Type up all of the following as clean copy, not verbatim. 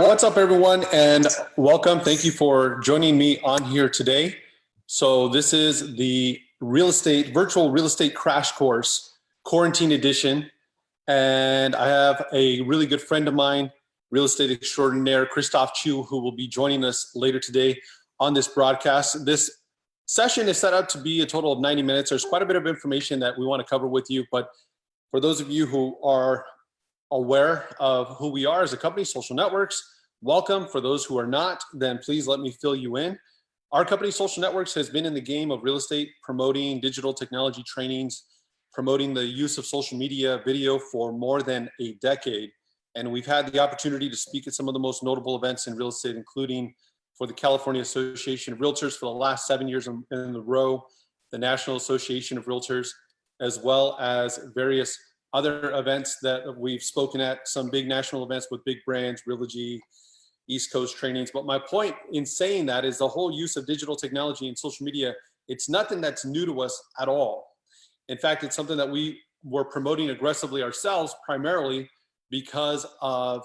What's up, everyone, and welcome. Thank you for joining me on here today. So this is the virtual real estate crash course, quarantine edition. And I have a really good friend of mine, real estate extraordinaire, Christophe Choo, who will be joining us later today on this broadcast. This session is set up to be a total of 90 minutes. There's quite a bit of information that we want to cover with you, but for those of you who are aware of who we are as a company, Social Networks, welcome. For those who are not, then please let me fill you in. Our company, Social Networks, has been in the game of real estate, promoting digital technology trainings, promoting the use of social media video for more than a decade. And we've had the opportunity to speak at some of the most notable events in real estate, including for the California Association of Realtors for the last 7 years in a row, the National Association of Realtors, as well as various other events that we've spoken at, some big national events with big brands, Realogy, East Coast trainings. But my point in saying that is the whole use of digital technology and social media, it's nothing that's new to us at all. In fact, it's something that we were promoting aggressively ourselves, primarily because of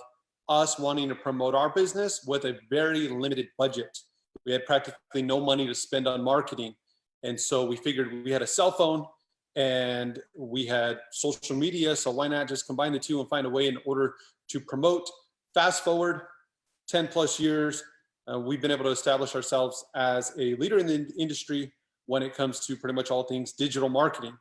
us wanting to promote our business with a very limited budget. We had practically no money to spend on marketing. And so we figured we had a cell phone and we had social media, so why not just combine the two and find a way in order to promote. Fast forward 10 plus years, we've been able to establish ourselves as a leader in the industry when it comes to pretty much all things digital marketing.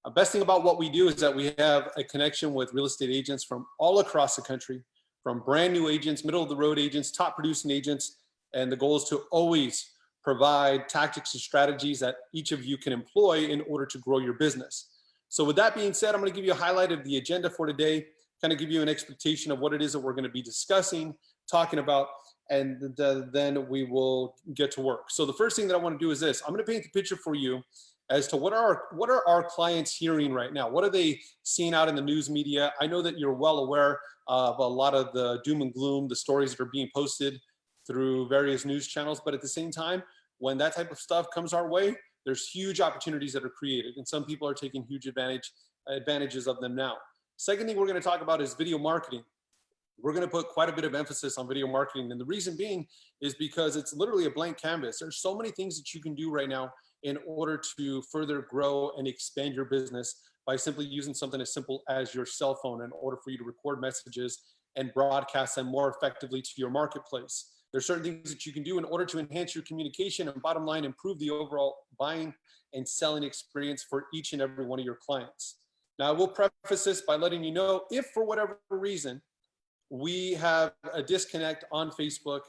The best thing about what we do is that we have a connection with real estate agents from all across the country, from brand new agents, middle of the road agents, top producing agents, and the goal is to always provide tactics and strategies that each of you can employ in order to grow your business. So with that being said, I'm going to give you a highlight of the agenda for today, kind of give you an expectation of what it is that we're going to be discussing, talking about, and then we will get to work. So the first thing that I want to do is this. I'm going to paint the picture for you as to what are our clients hearing right now? What are they seeing out in the news media? I know that you're well aware of a lot of the doom and gloom, the stories that are being posted through various news channels, but at the same time, when that type of stuff comes our way, there's huge opportunities that are created, and some people are taking huge advantages of them now. Second thing we're going to talk about is video marketing. We're going to put quite a bit of emphasis on video marketing, and the reason being is because it's literally a blank canvas. There's so many things that you can do right now in order to further grow and expand your business by simply using something as simple as your cell phone in order for you to record messages and broadcast them more effectively to your marketplace. There's certain things that you can do in order to enhance your communication and, bottom line, improve the overall buying and selling experience for each and every one of your clients. Now, I will preface this by letting you know, if for whatever reason we have a disconnect on Facebook,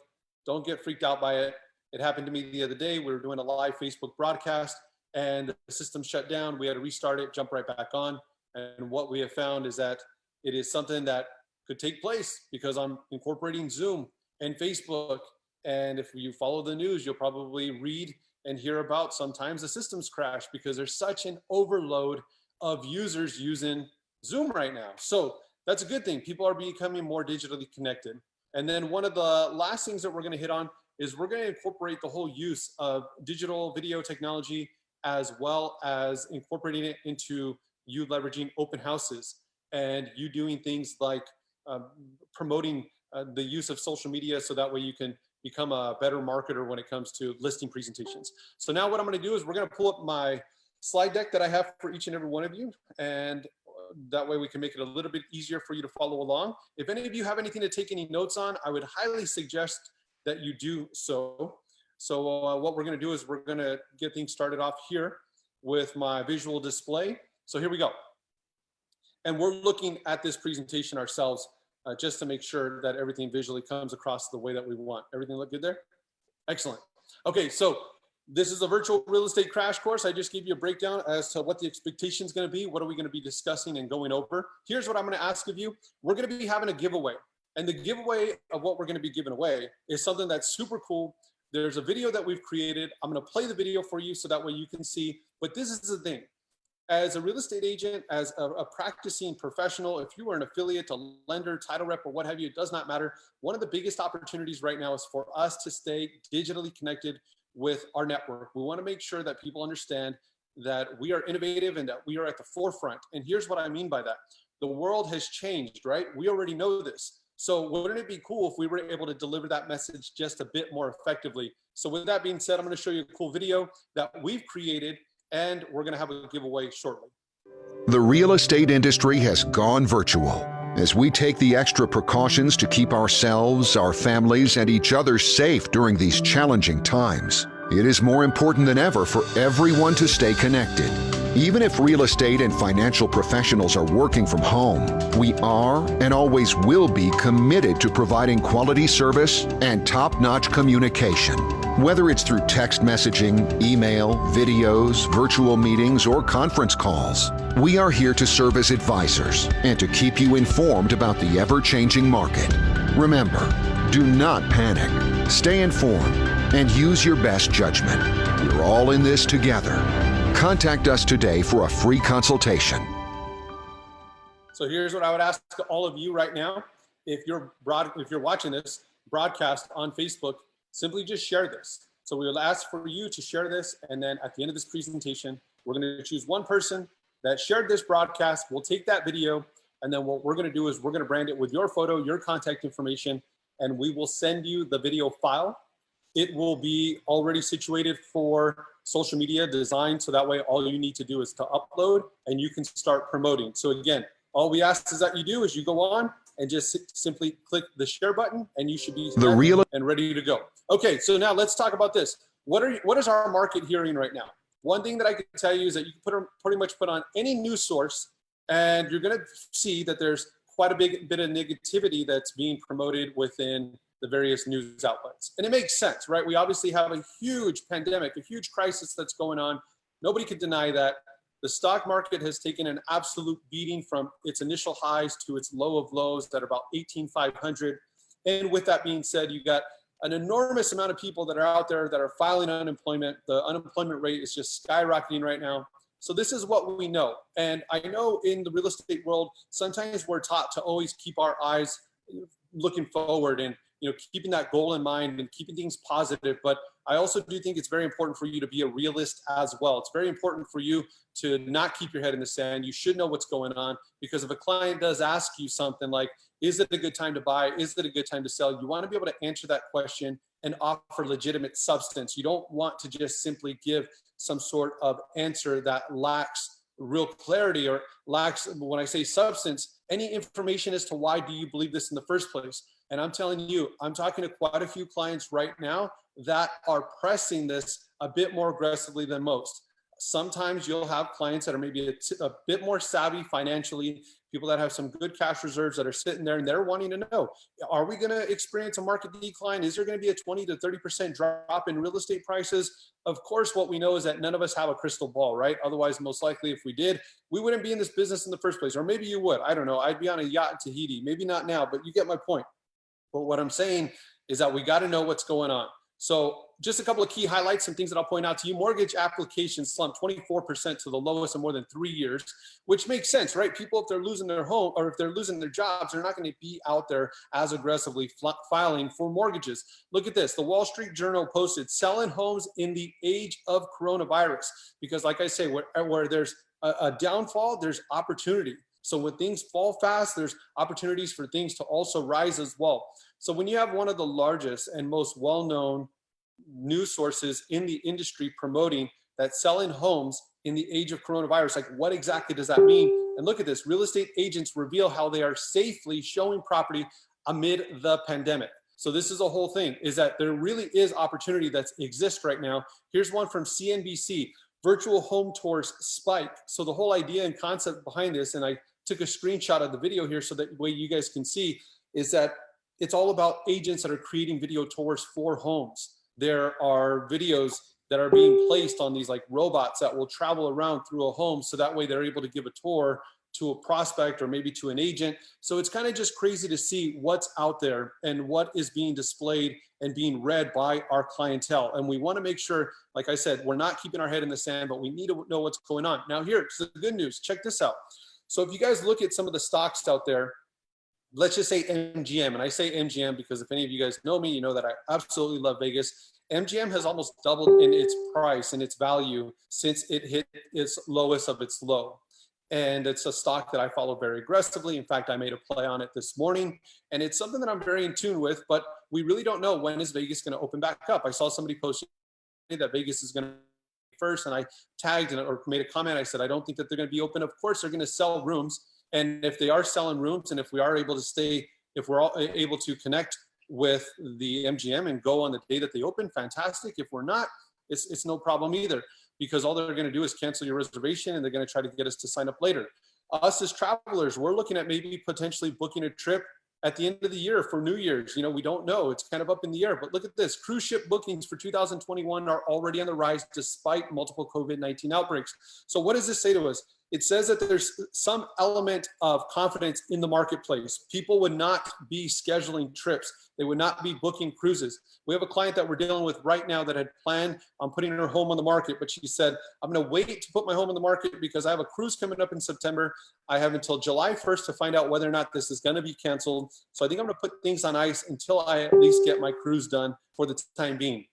don't get freaked out by it. It happened to me the other day. We were doing a live Facebook broadcast and the system shut down. We had to restart it, jump right back on. And what we have found is that it is something that could take place because I'm incorporating Zoom and Facebook. And if you follow the news, you'll probably read and hear about sometimes the systems crash because there's such an overload of users using Zoom right now. So that's a good thing. People are becoming more digitally connected. And then one of the last things that we're going to hit on is we're going to incorporate the whole use of digital video technology as well as incorporating it into you leveraging open houses and you doing things like promoting the use of social media so that way you can become a better marketer when it comes to listing presentations. So now what I'm going to do is we're going to pull up my slide deck that I have for each and every one of you, and that way we can make it a little bit easier for you to follow along. If any of you have anything to take any notes on, I would highly suggest that you do so. So what we're going to do is we're going to get things started off here with my visual display. So here we go. And we're looking at this presentation ourselves just to make sure that everything visually comes across the way that we want. Everything look good there? Excellent. Okay, so this is a virtual real estate crash course. I just gave you a breakdown as to what the expectation is going to be. What are we going to be discussing and going over? Here's what I'm going to ask of you. We're going to be having a giveaway. And the giveaway of what we're going to be giving away is something that's super cool. There's a video that we've created. I'm going to play the video for you so that way you can see. But this is the thing. As a real estate agent, as a practicing professional, if you are an affiliate, a lender, title rep, or what have you, it does not matter. One of the biggest opportunities right now is for us to stay digitally connected with our network. We want to make sure that people understand that we are innovative and that we are at the forefront. And here's what I mean by that. The world has changed, right? We already know this. So wouldn't it be cool if we were able to deliver that message just a bit more effectively? So with that being said, I'm going to show you a cool video that we've created, and we're going to have a giveaway shortly. The real estate industry has gone virtual. As we take the extra precautions to keep ourselves, our families, and each other safe during these challenging times, it is more important than ever for everyone to stay connected. Even if real estate and financial professionals are working from home, we are and always will be committed to providing quality service and top-notch communication. Whether it's through text messaging, email, videos, virtual meetings, or conference calls, we are here to serve as advisors and to keep you informed about the ever-changing market. Remember, do not panic. Stay informed and use your best judgment. We're all in this together. Contact us today for a free consultation. So here's what I would ask all of you right now. If you're watching this broadcast on Facebook, simply just share this. So we will ask for you to share this, and then at the end of this presentation, we're going to choose one person that shared this broadcast. We'll take that video, and then what we're going to do is we're going to brand it with your photo, your contact information, and we will send you the video file. It will be already situated for social media design, so that way all you need to do is to upload and you can start promoting. So again, all we ask is that you do is you go on and just simply click the share button, and you should be and ready to go. Okay, so now let's talk about this. What is our market hearing right now? One thing that I can tell you is that you can pretty much put on any news source, and you're going to see that there's quite a big bit of negativity that's being promoted within the various news outlets. And it makes sense, right? We obviously have a huge pandemic, a huge crisis that's going on. Nobody could deny that. The stock market has taken an absolute beating from its initial highs to its low of lows at about 18,500. And with that being said, you got an enormous amount of people that are out there that are filing unemployment. The unemployment rate is just skyrocketing right now. So this is what we know. And I know in the real estate world, sometimes we're taught to always keep our eyes looking forward and keeping that goal in mind and keeping things positive. But I also do think it's very important for you to be a realist as well. It's very important for you to not keep your head in the sand. You should know what's going on, because if a client does ask you something like, is it a good time to buy? Is it a good time to sell? You want to be able to answer that question and offer legitimate substance. You don't want to just simply give some sort of answer that lacks real clarity or lacks, when I say substance, any information as to why do you believe this in the first place. And I'm telling you, I'm talking to quite a few clients right now that are pressing this a bit more aggressively than most. Sometimes you'll have clients that are maybe a bit more savvy financially, people that have some good cash reserves that are sitting there and they're wanting to know, are we going to experience a market decline? Is there going to be a 20 to 30% drop in real estate prices? Of course, what we know is that none of us have a crystal ball, right? Otherwise, most likely if we did, we wouldn't be in this business in the first place. Or maybe you would, I don't know. I'd be on a yacht in Tahiti, maybe not now, but you get my point. But what I'm saying is that we got to know what's going on. So just a couple of key highlights, some things that I'll point out to you. Mortgage applications slumped 24% to the lowest in more than 3 years, which makes sense, right? People, if they're losing their home or if they're losing their jobs, they're not going to be out there as aggressively filing for mortgages. Look at this. The Wall Street Journal posted, selling homes in the age of coronavirus. Because like I say, where there's a downfall, there's opportunity. So when things fall fast, there's opportunities for things to also rise as well. So when you have one of the largest and most well-known news sources in the industry promoting that selling homes in the age of coronavirus, like what exactly does that mean? And look at this, real estate agents reveal how they are safely showing property amid the pandemic. So this is a whole thing, is that there really is opportunity that exists right now. Here's one from CNBC, virtual home tours spike. So the whole idea and concept behind this, and I took a screenshot of the video here so that way you guys can see, is that it's all about agents that are creating video tours for homes. There are videos that are being placed on these like robots that will travel around through a home, so that way they're able to give a tour to a prospect or maybe to an agent. So it's kind of just crazy to see what's out there and what is being displayed and being read by our clientele. And we want to make sure, like I said, we're not keeping our head in the sand, but we need to know what's going on. Now here's the good news. Check this out. So if you guys look at some of the stocks out there, let's just say MGM, and I say MGM because if any of you guys know me, you know that I absolutely love Vegas. MGM has almost doubled in its price and its value since it hit its lowest of its low. And it's a stock that I follow very aggressively. In fact, I made a play on it this morning, and it's something that I'm very in tune with, but we really don't know when is Vegas going to open back up. I saw somebody post that Vegas is going to be first, and I tagged or made a comment. I said, I don't think that they're going to be open. Of course, they're going to sell rooms. And if they are selling rooms, and if we are able to stay, if we're all able to connect with the MGM and go on the day that they open, fantastic. If we're not, it's no problem either, because all they're going to do is cancel your reservation, and they're going to try to get us to sign up later. Us as travelers, we're looking at maybe potentially booking a trip at the end of the year for New Year's. You know, we don't know. It's kind of up in the air. But look at this. Cruise ship bookings for 2021 are already on the rise despite multiple COVID-19 outbreaks. So what does this say to us? It says that there's some element of confidence in the marketplace. People would not be scheduling trips. They would not be booking cruises. We have a client that we're dealing with right now that had planned on putting her home on the market, but she said, I'm going to wait to put my home on the market because I have a cruise coming up in September. I have until July 1st to find out whether or not this is going to be canceled. So I think I'm going to put things on ice until I at least get my cruise done for the time being.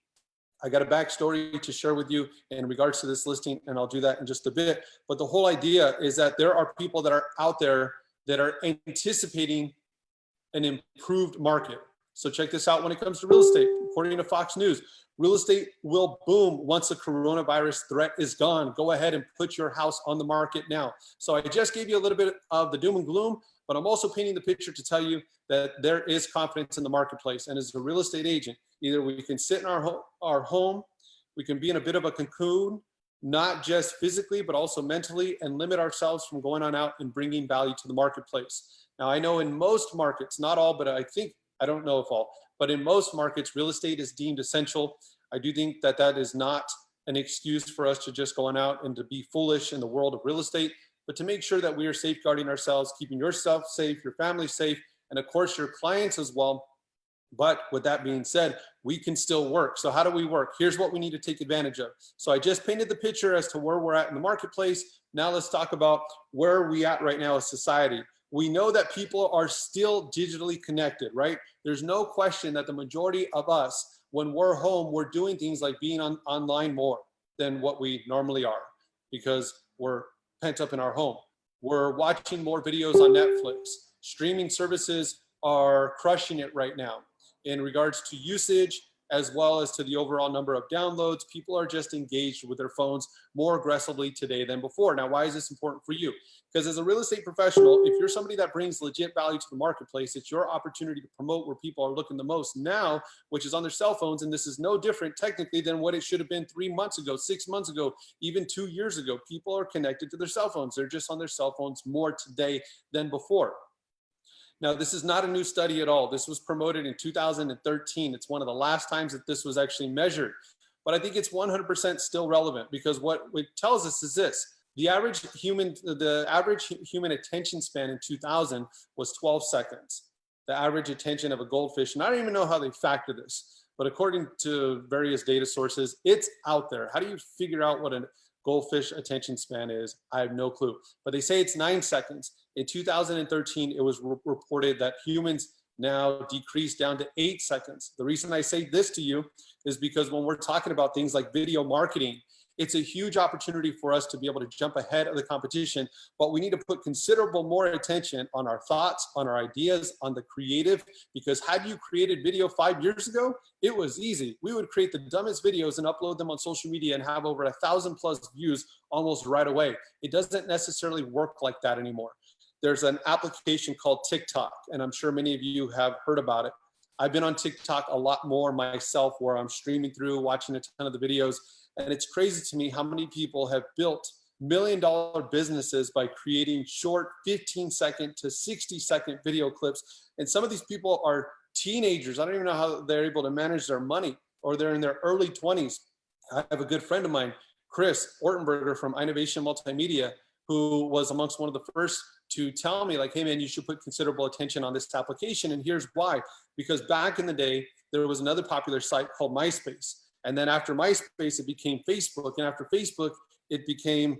I got a backstory to share with you in regards to this listing, and I'll do that in just a bit. But the whole idea is that there are people that are out there that are anticipating an improved market. So check this out when it comes to real estate. According to Fox News, real estate will boom once the coronavirus threat is gone. Go ahead and put your house on the market now. So I just gave you a little bit of the doom and gloom, but I'm also painting the picture to tell you that there is confidence in the marketplace. And as a real estate agent, either we can sit in our home, we can be in a bit of a cocoon, not just physically, but also mentally, and limit ourselves from going on out and bringing value to the marketplace. Now, I know in most markets, not all, but I don't know if all, but in most markets, real estate is deemed essential. I do think that that is not an excuse for us to just go on out and to be foolish in the world of real estate, but to make sure that we are safeguarding ourselves, keeping yourself safe, your family safe, and of course your clients as well. But with that being said, we can still work. So how do we work? Here's what we need to take advantage of. So I just painted the picture as to where we're at in the marketplace. Now let's talk about where are we at right now as society. We know that people are still digitally connected, right? There's no question that the majority of us, when we're home, we're doing things like being online more than what we normally are because we're pent up in our home. We're watching more videos on Netflix. Streaming services are crushing it right now. In regards to usage, as well as to the overall number of downloads, people are just engaged with their phones more aggressively today than before. Now, why is this important for you? Because as a real estate professional, if you're somebody that brings legit value to the marketplace, it's your opportunity to promote where people are looking the most now, which is on their cell phones. And this is no different technically than what it should have been 3 months ago, 6 months ago, even 2 years ago. People are connected to their cell phones. They're just on their cell phones more today than before. Now, this is not a new study at all. This was promoted in 2013. It's one of the last times that this was actually measured. But I think it's 100% still relevant because what it tells us is this. The average human attention span in 2000 was 12 seconds. The average attention of a goldfish, and I don't even know how they factor this, but according to various data sources, it's out there. How do you figure out what a goldfish attention span is? I have no clue, but they say it's 9 seconds. In 2013, it was reported that humans now decreased down to 8 seconds. The reason I say this to you is because when we're talking about things like video marketing, it's a huge opportunity for us to be able to jump ahead of the competition, but we need to put considerable more attention on our thoughts, on our ideas, on the creative, because had you created video 5 years ago, it was easy. We would create the dumbest videos and upload them on social media and have over 1,000+ views almost right away. It doesn't necessarily work like that anymore. There's an application called TikTok, and I'm sure many of you have heard about it. I've been on TikTok a lot more myself, where I'm streaming through, watching a ton of the videos, and it's crazy to me how many people have built million-dollar businesses by creating short 15-second to 60-second video clips. And some of these people are teenagers. I don't even know how they're able to manage their money, or they're in their early 20s. I have a good friend of mine, Chris Ortenberger from Innovation Multimedia, who was amongst one of the first to tell me, like, hey man, you should put considerable attention on this application. And here's why. Because back in the day, there was another popular site called MySpace. And then after MySpace, it became Facebook. And after Facebook, it became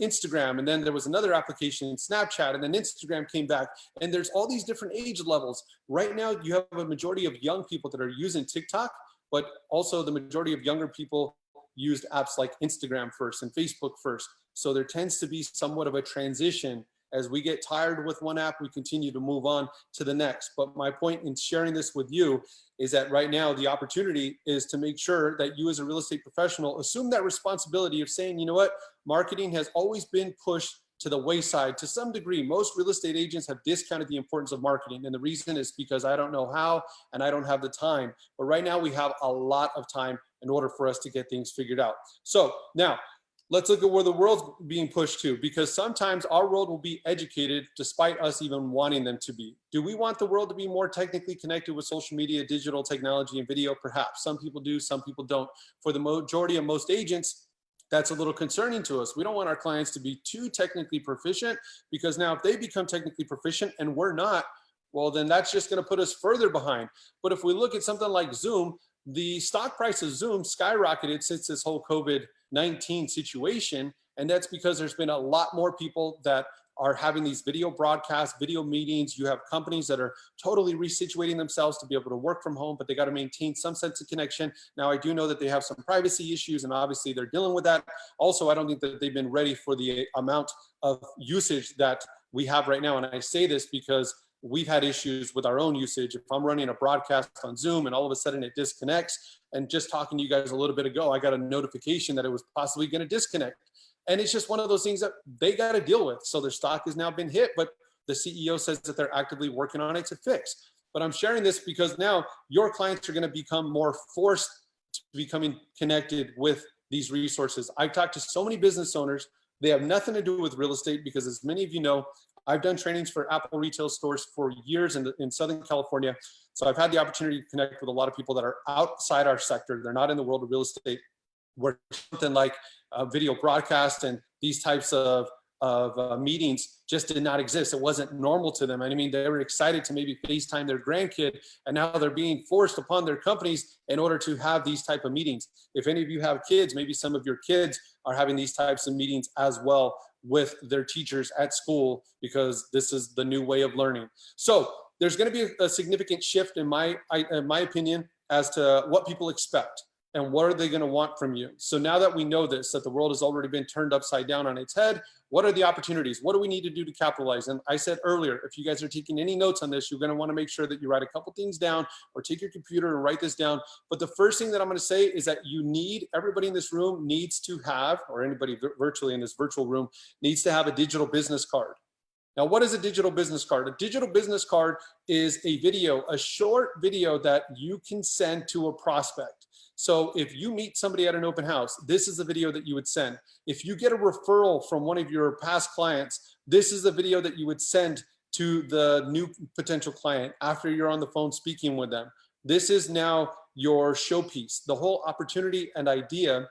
Instagram. And then there was another application, Snapchat, and then Instagram came back. And there's all these different age levels. Right now, you have a majority of young people that are using TikTok, but also the majority of younger people used apps like Instagram first and Facebook first. So there tends to be somewhat of a transition. As we get tired with one app, we continue to move on to the next. But my point in sharing this with you is that right now the opportunity is to make sure that you as a real estate professional assume that responsibility of saying, you know what, marketing has always been pushed to the wayside to some degree. Most real estate agents have discounted the importance of marketing. And the reason is because I don't know how and I don't have the time. But right now we have a lot of time in order for us to get things figured out. So now, let's look at where the world's being pushed to, because sometimes our world will be educated despite us even wanting them to be. Do we want the world to be more technically connected with social media, digital technology, and video? Perhaps. Some people do, some people don't. For the majority of most agents, that's a little concerning to us. We don't want our clients to be too technically proficient, because now if they become technically proficient and we're not, well, then that's just going to put us further behind. But if we look at something like Zoom, the stock price of Zoom skyrocketed since this whole COVID-19 situation. And that's because there's been a lot more people that are having these video broadcasts, video meetings. You have companies that are totally resituating themselves to be able to work from home, but they got to maintain some sense of connection. Now, I do know that they have some privacy issues, and obviously they're dealing with that. Also, I don't think that they've been ready for the amount of usage that we have right now. And I say this because we've had issues with our own usage. If I'm running a broadcast on Zoom and all of a sudden it disconnects, and just talking to you guys a little bit ago, I got a notification that it was possibly going to disconnect. And it's just one of those things that they got to deal with. So their stock has now been hit, but the CEO says that they're actively working on it to fix. But I'm sharing this because now your clients are going to become more forced to becoming connected with these resources. I've talked to so many business owners. They have nothing to do with real estate because, as many of you know, I've done trainings for Apple retail stores for years in Southern California. So I've had the opportunity to connect with a lot of people that are outside our sector. They're not in the world of real estate, where something like a video broadcast and these types of meetings just did not exist. It wasn't normal to them. I mean, they were excited to maybe FaceTime their grandkid, and now they're being forced upon their companies in order to have these type of meetings. If any of you have kids, maybe some of your kids are having these types of meetings as well with their teachers at school, because this is the new way of learning. So there's going to be a significant shift in my opinion as to what people expect and what are they going to want from you. So now that we know this, that the world has already been turned upside down on its head, what are the opportunities? What do we need to do to capitalize? And I said earlier, if you guys are taking any notes on this, you're going to want to make sure that you write a couple things down, or take your computer and write this down. But the first thing that I'm going to say is that everybody in this room needs to have, or anybody virtually in this virtual room needs to have, a digital business card. Now, what is a digital business card? A digital business card is a video, a short video that you can send to a prospect. So if you meet somebody at an open house, this is the video that you would send. If you get a referral from one of your past clients, this is the video that you would send to the new potential client after you're on the phone speaking with them. This is now your showpiece. The whole opportunity and idea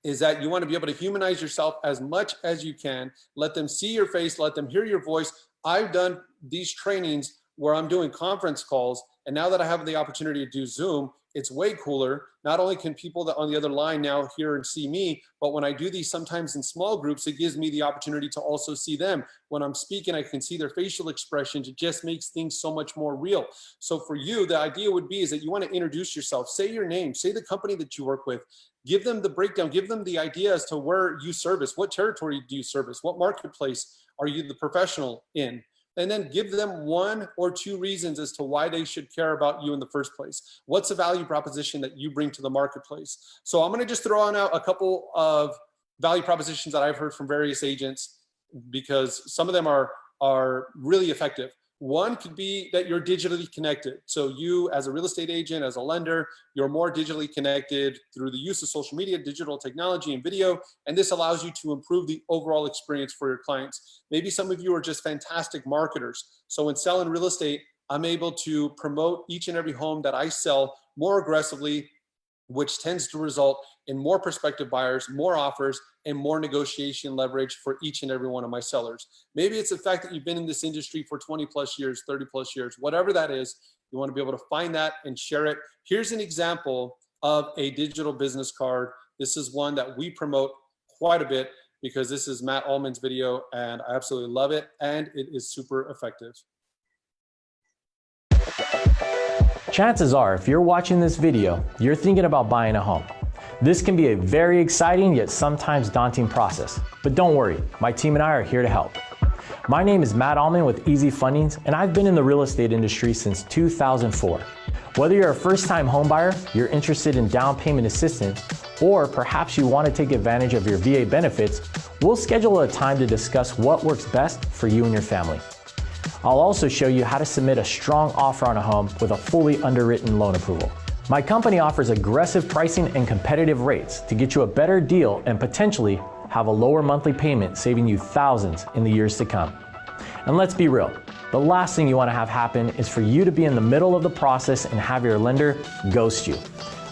is that you want to be able to humanize yourself as much as you can. Let them see your face, let them hear your voice. I've done these trainings where I'm doing conference calls, and now that I have the opportunity to do Zoom, it's way cooler. Not only can people that on the other line now hear and see me, but when I do these sometimes in small groups, it gives me the opportunity to also see them. When I'm speaking, I can see their facial expressions. It just makes things so much more real. So for you, the idea would be is that you want to introduce yourself, say your name, say the company that you work with, give them the breakdown, give them the idea as to where you service, what territory do you service, what marketplace are you the professional in? And then give them 1 or 2 reasons as to why they should care about you in the first place. What's the value proposition that you bring to the marketplace? So I'm going to just throw on out a couple of value propositions that I've heard from various agents, because some of them are really effective. One could be that you're digitally connected. So you, as a real estate agent, as a lender, you're more digitally connected through the use of social media, digital technology, and video. And this allows you to improve the overall experience for your clients. Maybe some of you are just fantastic marketers. So in selling real estate, I'm able to promote each and every home that I sell more aggressively, which tends to result in more prospective buyers, more offers, and more negotiation leverage for each and every one of my sellers. Maybe it's the fact that you've been in this industry for 20 plus years, 30 plus years, whatever that is, you want to be able to find that and share it. Here's an example of a digital business card. This is one that we promote quite a bit because this is Matt Ullman's video, and I absolutely love it, and it is super effective. Chances are, if you're watching this video, you're thinking about buying a home. This can be a very exciting yet sometimes daunting process, but don't worry, my team and I are here to help. My name is Matt Allman with Easy Fundings, and I've been in the real estate industry since 2004. Whether you're a first-time homebuyer, you're interested in down payment assistance, or perhaps you want to take advantage of your VA benefits, we'll schedule a time to discuss what works best for you and your family. I'll also show you how to submit a strong offer on a home with a fully underwritten loan approval. My company offers aggressive pricing and competitive rates to get you a better deal and potentially have a lower monthly payment, saving you thousands in the years to come. And let's be real, the last thing you want to have happen is for you to be in the middle of the process and have your lender ghost you.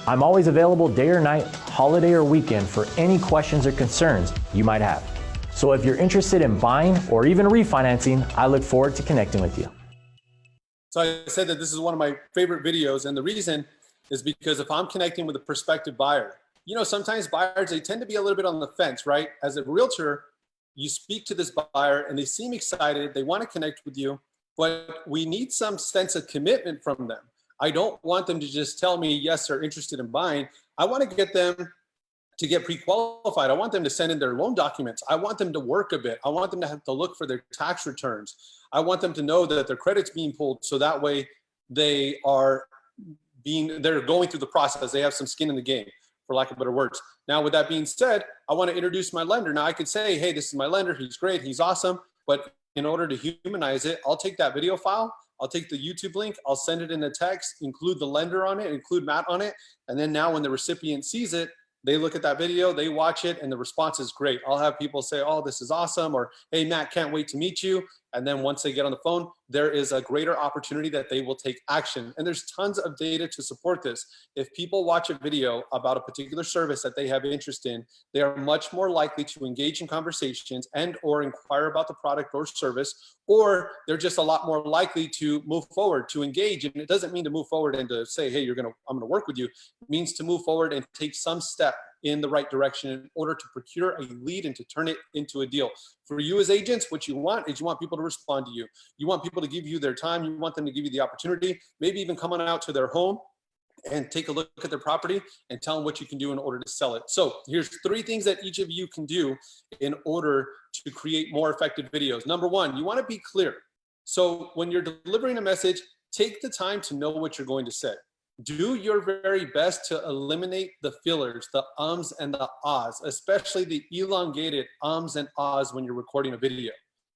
I'm always available day or night, holiday or weekend for any questions or concerns you might have. So if you're interested in buying or even refinancing, I look forward to connecting with you. So I said that this is one of my favorite videos, and the reason is because if I'm connecting with a prospective buyer, you know, sometimes buyers, they tend to be a little bit on the fence, right? As a realtor, you speak to this buyer and they seem excited, they want to connect with you, but we need some sense of commitment from them. I don't want them to just tell me, yes, they're interested in buying. I want to get them to get pre-qualified. I want them to send in their loan documents. I want them to work a bit. I want them to have to look for their tax returns. I want them to know that their credit's being pulled, so that way they're going through the process. They have some skin in the game, for lack of better words. Now, with that being said, I want to introduce my lender. Now, I could say, hey, this is my lender. He's great. He's awesome. But in order to humanize it, I'll take that video file. I'll take the YouTube link. I'll send it in a text, include the lender on it, include Matt on it. And then now when the recipient sees it, they look at that video, they watch it, and the response is great. I'll have people say, oh, this is awesome, or hey, Matt, can't wait to meet you. And then once they get on the phone, there is a greater opportunity that they will take action. And there's tons of data to support this. If people watch a video about a particular service that they have interest in, they are much more likely to engage in conversations and or inquire about the product or service, or they're just a lot more likely to move forward, to engage. And it doesn't mean to move forward and to say, hey, I'm gonna work with you. It means to move forward and take some step in the right direction in order to procure a lead and to turn it into a deal. For you as agents, what you want is you want people to respond to you. You want people to give you their time. You want them to give you the opportunity, maybe even come on out to their home and take a look at their property and tell them what you can do in order to sell it. So here's 3 things that each of you can do in order to create more effective videos. Number 1, you want to be clear. So when you're delivering a message, take the time to know what you're going to say. Do your very best to eliminate the fillers, the ums and the ahs, especially the elongated ums and ahs when you're recording a video.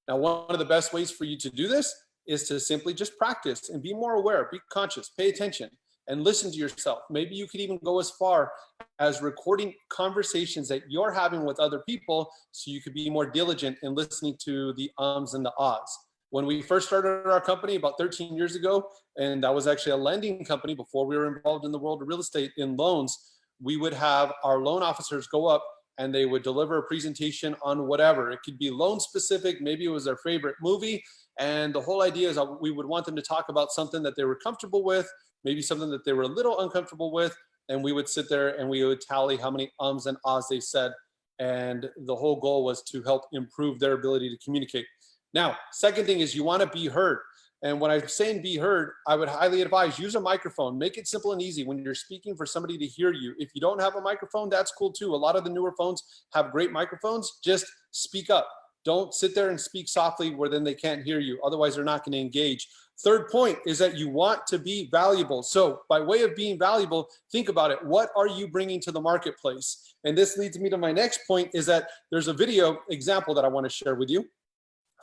Now, one of the best ways for you to do this is to simply just practice and be more aware, be conscious, pay attention, and listen to yourself. Maybe you could even go as far as recording conversations that you're having with other people so you could be more diligent in listening to the ums and the ahs. When we first started our company about 13 years ago, and that was actually a lending company before we were involved in the world of real estate in loans, we would have our loan officers go up and they would deliver a presentation on whatever. It could be loan specific, maybe it was their favorite movie. And the whole idea is that we would want them to talk about something that they were comfortable with, maybe something that they were a little uncomfortable with. And we would sit there and we would tally how many ums and ahs they said. And the whole goal was to help improve their ability to communicate. Now, second thing is you want to be heard. And when I'm saying be heard, I would highly advise use a microphone. Make it simple and easy when you're speaking for somebody to hear you. If you don't have a microphone, that's cool too. A lot of the newer phones have great microphones. Just speak up. Don't sit there and speak softly where then they can't hear you. Otherwise, they're not going to engage. Third point is that you want to be valuable. So by way of being valuable, think about it. What are you bringing to the marketplace? And this leads me to my next point is that there's a video example that I want to share with you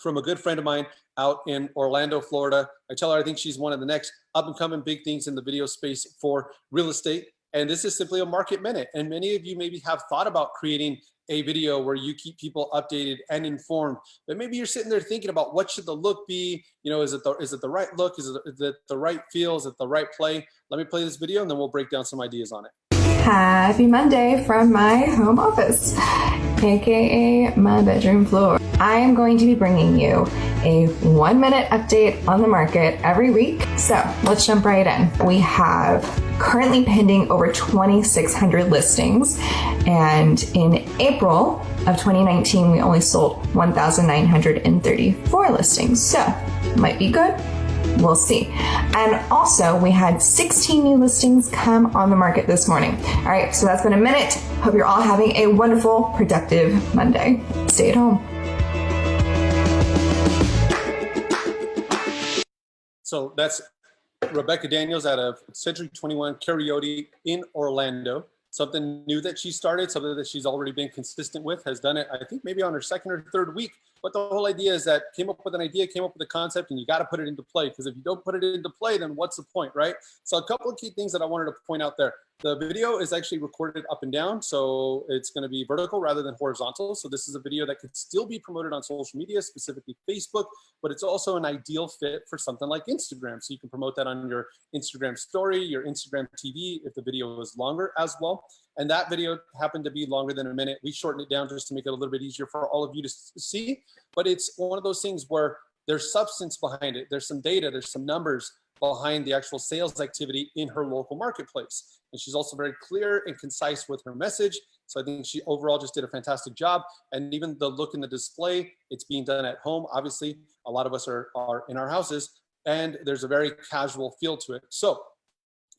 from a good friend of mine out in Orlando, Florida. I tell her I think she's one of the next up and coming big things in the video space for real estate. And this is simply a market minute. And many of you maybe have thought about creating a video where you keep people updated and informed, but maybe you're sitting there thinking about what should the look be? You know, is it the right look? Is it the right feel? Is it the right play? Let me play this video and then we'll break down some ideas on it. Happy Monday from my home office, aka my bedroom floor. I am going to be bringing you a 1-minute update on the market every week. So let's jump right in. We have currently pending over 2,600 listings. And in April of 2019, we only sold 1,934 listings. So might be good, We'll see. And also, we had 16 new listings come on the market this morning. All right, so that's been a minute. Hope you're all having a wonderful, productive Monday. Stay at home. So that's Rebecca Daniels out of Century 21 Karaoke in Orlando. Something new that she started, something that she's already been consistent with, has done it, I think maybe on her second or third week. But the whole idea is that came up with an idea, came up with a concept, and you got to put it into play. Because if you don't put it into play, then what's the point, right? So a couple of key things that I wanted to point out there. The video is actually recorded up and down, so it's going to be vertical rather than horizontal. So this is a video that could still be promoted on social media, specifically Facebook, but it's also an ideal fit for something like Instagram. So you can promote that on your Instagram story, your Instagram TV, if the video is longer as well. And that video happened to be longer than a minute. We shortened it down just to make it a little bit easier for all of you to see. But it's one of those things where there's substance behind it. There's some data, there's some numbers behind the actual sales activity in her local marketplace. And she's also very clear and concise with her message. So I think she overall just did a fantastic job. And even the look in the display, it's being done at home. Obviously, a lot of us are in our houses, and there's a very casual feel to it. So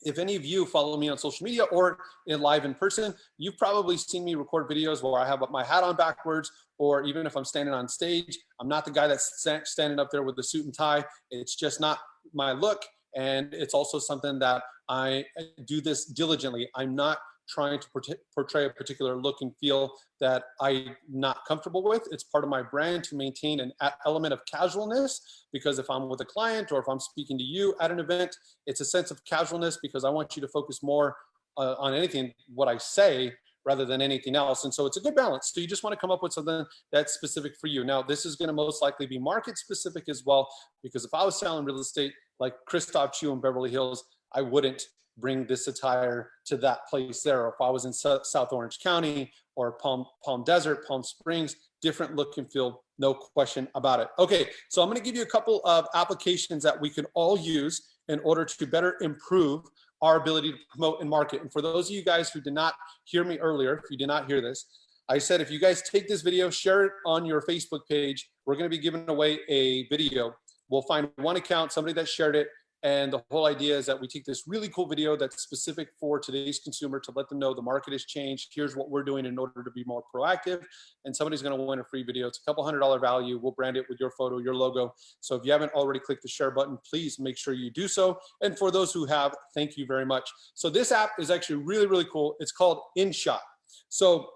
if any of you follow me on social media or live in person, you've probably seen me record videos where I have my hat on backwards, or even if I'm standing on stage, I'm not the guy that's standing up there with the suit and tie. It's just not my look. And it's also something that I do this diligently. I'm not trying to portray a particular look and feel that I'm not comfortable with. It's part of my brand to maintain an element of casualness, because if I'm with a client or if I'm speaking to you at an event, it's a sense of casualness because I want you to focus more on anything, what I say, rather than anything else. And so it's a good balance. So you just want to come up with something that's specific for you. Now, this is going to most likely be market specific as well, because if I was selling real estate like Christophe, Choo in Beverly Hills, I wouldn't bring this attire to that place there. Or if I was in South Orange County or Palm Desert, Palm Springs, different look and feel, no question about it. Okay, so I'm going to give you a couple of applications that we can all use in order to better improve our ability to promote and market. And for those of you guys who did not hear me earlier, if you did not hear this, I said if you guys take this video, share it on your Facebook page, we're going to be giving away a video. We'll find one account, somebody that shared it, and the whole idea is that we take this really cool video that's specific for today's consumer to let them know the market has changed. Here's what we're doing in order to be more proactive. And somebody's going to win a free video. It's a couple $100 value. We'll brand it with your photo, your logo. So if you haven't already clicked the share button, please make sure you do so. And for those who have, thank you very much. So this app is actually really, really cool. It's called InShot. So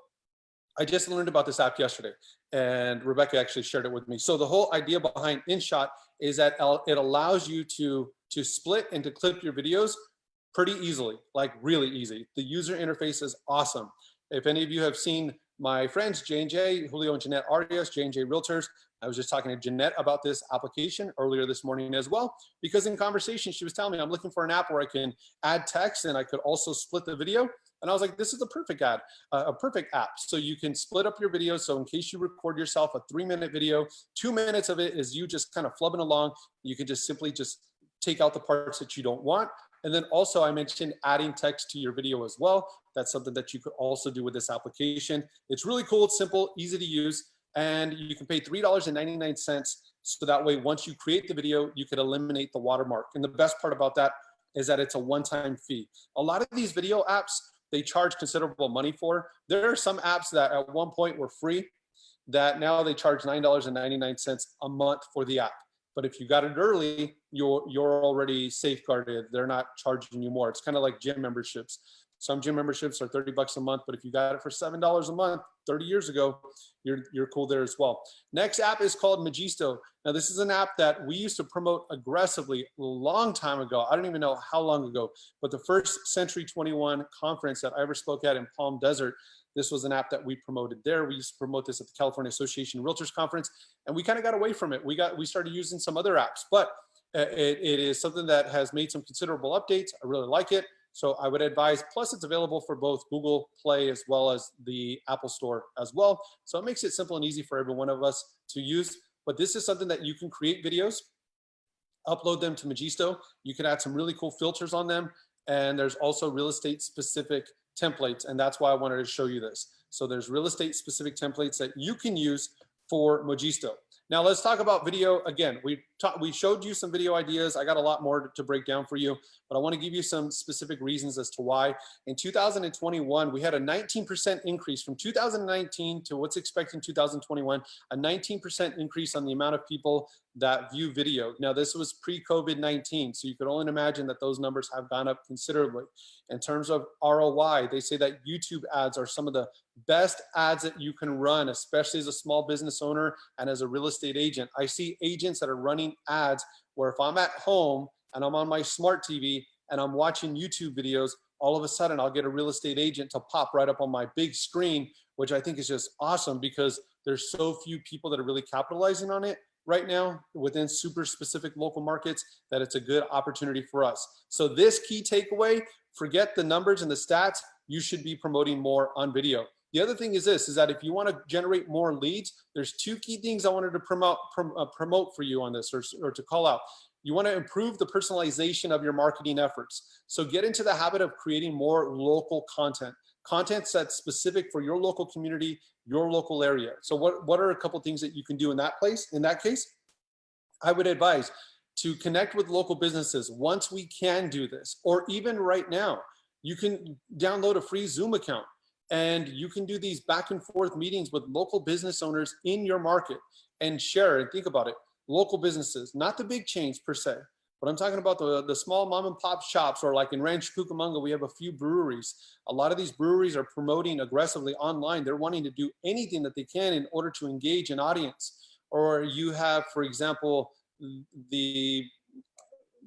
I just learned about this app yesterday, and Rebecca actually shared it with me. So the whole idea behind InShot is that it allows you to split and to clip your videos pretty easily, like really easy. The user interface is awesome. If any of you have seen my friends, J&J, Julio and Jeanette Arias, J&J Realtors, I was just talking to Jeanette about this application earlier this morning as well, because in conversation, she was telling me, I'm looking for an app where I can add text and I could also split the video. And I was like, this is a perfect app. So you can split up your video. So in case you record yourself a 3-minute video, 2 minutes of it is you just kind of flubbing along. You can just simply take out the parts that you don't want. And then also I mentioned adding text to your video as well. That's something that you could also do with this application. It's really cool, it's simple, easy to use, and you can pay $3.99. So that way, once you create the video, you could eliminate the watermark. And the best part about that is that it's a one-time fee. A lot of these video apps, they charge considerable money for. There are some apps that at one point were free that now they charge $9.99 a month for the app. But if you got it early, you're already safeguarded. They're not charging you more. It's kind of like gym memberships. Some gym memberships are $30 a month, but if you got it for $7 a month 30 years ago, you're cool there as well. Next app is called Magisto. Now this is an app that we used to promote aggressively a long time ago. I don't even know how long ago, but the first Century 21 conference that I ever spoke at in Palm Desert, this was an app that we promoted there. We used to promote this at the California Association of Realtors Conference, and we kind of got away from it. We started using some other apps, but it is something that has made some considerable updates. I really like it. So I would advise, plus it's available for both Google Play as well as the Apple Store as well. So it makes it simple and easy for every one of us to use. But this is something that you can create videos, upload them to Magisto. You can add some really cool filters on them. And there's also real estate specific templates. And that's why I wanted to show you this. So there's real estate specific templates that you can use for Magisto. Now let's talk about video. Again, we showed you some video ideas. I got a lot more to break down for you, but I want to give you some specific reasons as to why. In 2021, we had a 19% increase from 2019 to what's expected in 2021, a 19% increase on the amount of people that view video. Now, this was pre-COVID-19, so you could only imagine that those numbers have gone up considerably. In terms of ROI, they say that YouTube ads are some of the best ads that you can run, especially as a small business owner and as a real estate agent. I see agents that are running ads where if I'm at home and I'm on my smart TV and I'm watching YouTube videos, all of a sudden I'll get a real estate agent to pop right up on my big screen, which I think is just awesome because there's so few people that are really capitalizing on it right now within super specific local markets that it's a good opportunity for us. So this key takeaway, forget the numbers and the stats, you should be promoting more on video. The other thing is this, is that if you want to generate more leads, there's two key things I wanted to promote for you on this or to call out. You want to improve the personalization of your marketing efforts. So get into the habit of creating more local content that's specific for your local community, your local area. So what are a couple things that you can do in that case? I would advise to connect with local businesses once we can do this, or even right now, you can download a free Zoom account and you can do these back and forth meetings with local business owners in your market and share and think about it. Local businesses, not the big chains per se, but I'm talking about the small mom and pop shops, or like in Rancho Cucamonga, we have a few breweries. A lot of these breweries are promoting aggressively online. They're wanting to do anything that they can in order to engage an audience. Or you have, for example, the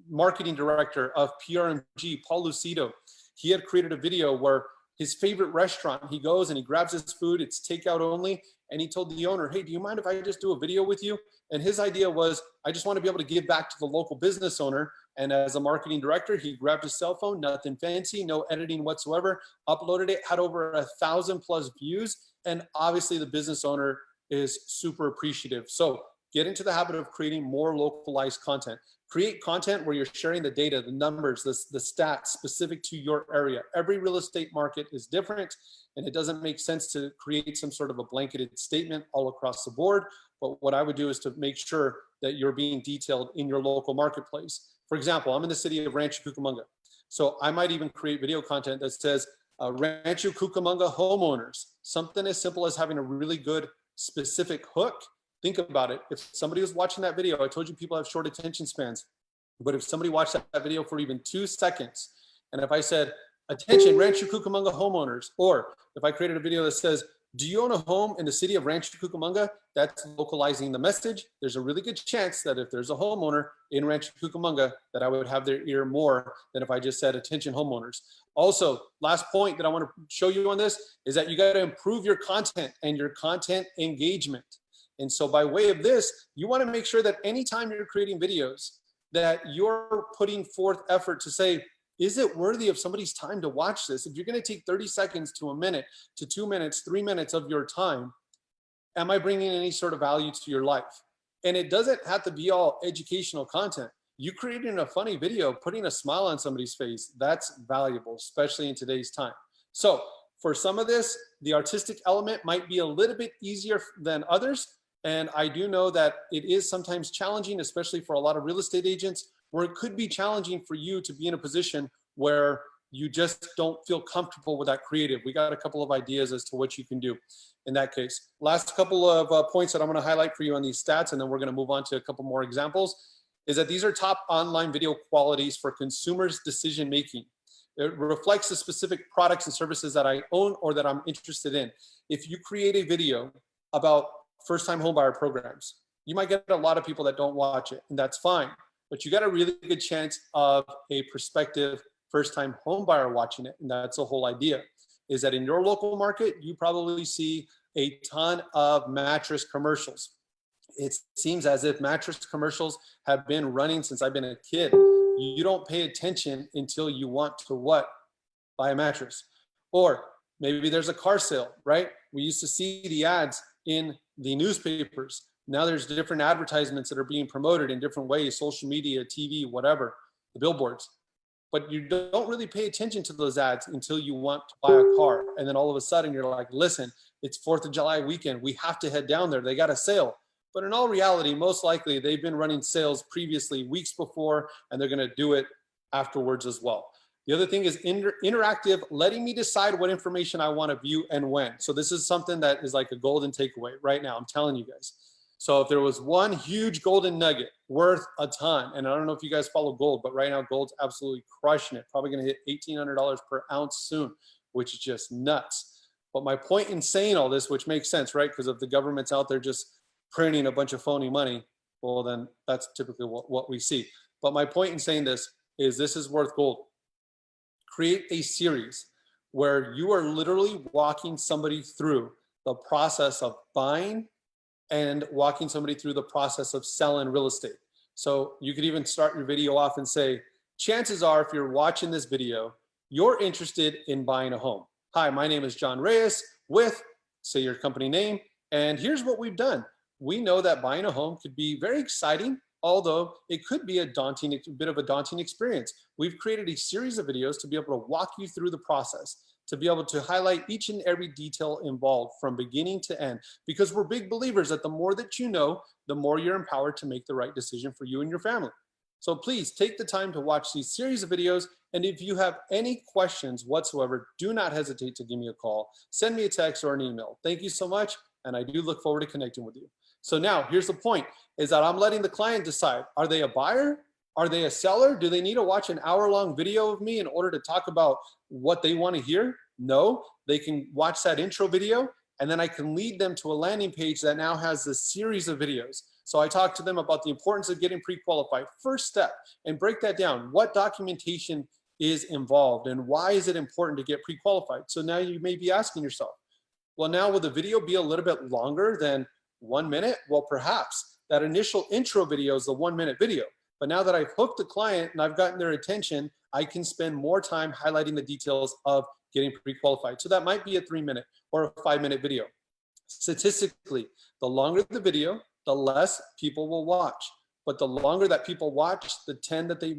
marketing director of PRMG, Paul Lucido. He had created a video where his favorite restaurant, he goes and he grabs his food, it's takeout only, and he told the owner, hey, do you mind if I just do a video with you? And his idea was, I just want to be able to give back to the local business owner. And as a marketing director, he grabbed his cell phone, nothing fancy, no editing whatsoever, uploaded it, had over 1,000+ views. And obviously the business owner is super appreciative. So get into the habit of creating more localized content. Create content where you're sharing the data, the numbers, the stats specific to your area. Every real estate market is different, and it doesn't make sense to create some sort of a blanketed statement all across the board. But what I would do is to make sure that you're being detailed in your local marketplace. For example, I'm in the city of Rancho Cucamonga. So I might even create video content that says Rancho Cucamonga homeowners, something as simple as having a really good specific hook. Think about it. If somebody was watching that video, I told you people have short attention spans, but if somebody watched that video for even 2 seconds, and if I said, attention, Rancho Cucamonga homeowners, or if I created a video that says, do you own a home in the city of Rancho Cucamonga? That's localizing the message. There's a really good chance that if there's a homeowner in Rancho Cucamonga, that I would have their ear more than if I just said, attention homeowners. Also, last point that I want to show you on this is that you got to improve your content and your content engagement. And so by way of this, you want to make sure that anytime you're creating videos, that you're putting forth effort to say, is it worthy of somebody's time to watch this? If you're going to take 30 seconds to a minute to 2 minutes, 3 minutes of your time, am I bringing any sort of value to your life? And it doesn't have to be all educational content. You creating a funny video, putting a smile on somebody's face, that's valuable, especially in today's time. So for some of this, the artistic element might be a little bit easier than others. And I do know that it is sometimes challenging, especially for a lot of real estate agents, where it could be challenging for you to be in a position where you just don't feel comfortable with that creative. We got a couple of ideas as to what you can do in that case. Last couple of points that I'm going to highlight for you on these stats, and then we're going to move on to a couple more examples, is that these are top online video qualities for consumers' decision-making. It reflects the specific products and services that I own or that I'm interested in. If you create a video about first-time homebuyer programs, you might get a lot of people that don't watch it, and that's fine. But you got a really good chance of a prospective first-time homebuyer watching it, and that's the whole idea, is that in your local market, you probably see a ton of mattress commercials. It seems as if mattress commercials have been running since I've been a kid. You don't pay attention until you want to what? Buy a mattress. Or maybe there's a car sale, right? We used to see the ads in the newspapers. Now there's different advertisements that are being promoted in different ways, social media, TV, whatever, the billboards. But you don't really pay attention to those ads until you want to buy a car. And then all of a sudden you're like, listen, it's 4th of July weekend. We have to head down there. They got a sale. But in all reality, most likely they've been running sales previously weeks before, and they're going to do it afterwards as well. The other thing is interactive, letting me decide what information I want to view and when. So this is something that is like a golden takeaway right now. I'm telling you guys. So if there was one huge golden nugget worth a ton, and I don't know if you guys follow gold, but right now gold's absolutely crushing it. Probably going to hit $1,800 per ounce soon, which is just nuts. But my point in saying all this, which makes sense, right? Because if the government's out there just printing a bunch of phony money, well, then that's typically what we see. But my point in saying this is worth gold. Create a series where you are literally walking somebody through the process of buying and walking somebody through the process of selling real estate. So you could even start your video off and say, chances are if you're watching this video, you're interested in buying a home. Hi, my name is John Reyes with, say your company name, and here's what we've done. We know that buying a home could be very exciting, although it could be a bit of a daunting experience. We've created a series of videos to be able to walk you through the process, to be able to highlight each and every detail involved from beginning to end, because we're big believers that the more that you know, the more you're empowered to make the right decision for you and your family. So please take the time to watch these series of videos. And if you have any questions whatsoever, do not hesitate to give me a call, send me a text or an email. Thank you so much. And I do look forward to connecting with you. So now here's the point, is that I'm letting the client decide, are they a buyer? Are they a seller? Do they need to watch an hour-long video of me in order to talk about what they want to hear? No, they can watch that intro video, and then I can lead them to a landing page that now has this series of videos. So I talk to them about the importance of getting pre-qualified, first step, and break that down. What documentation is involved and why is it important to get pre-qualified? So now you may be asking yourself, well, now will the video be a little bit longer than 1 minute? Well, perhaps. That initial intro video is the 1 minute video. But now that I've hooked the client and I've gotten their attention, I can spend more time highlighting the details of getting pre-qualified. So that might be a 3 minute or a 5 minute video. Statistically, the longer the video, the less people will watch. But the longer that people watch, they tend to be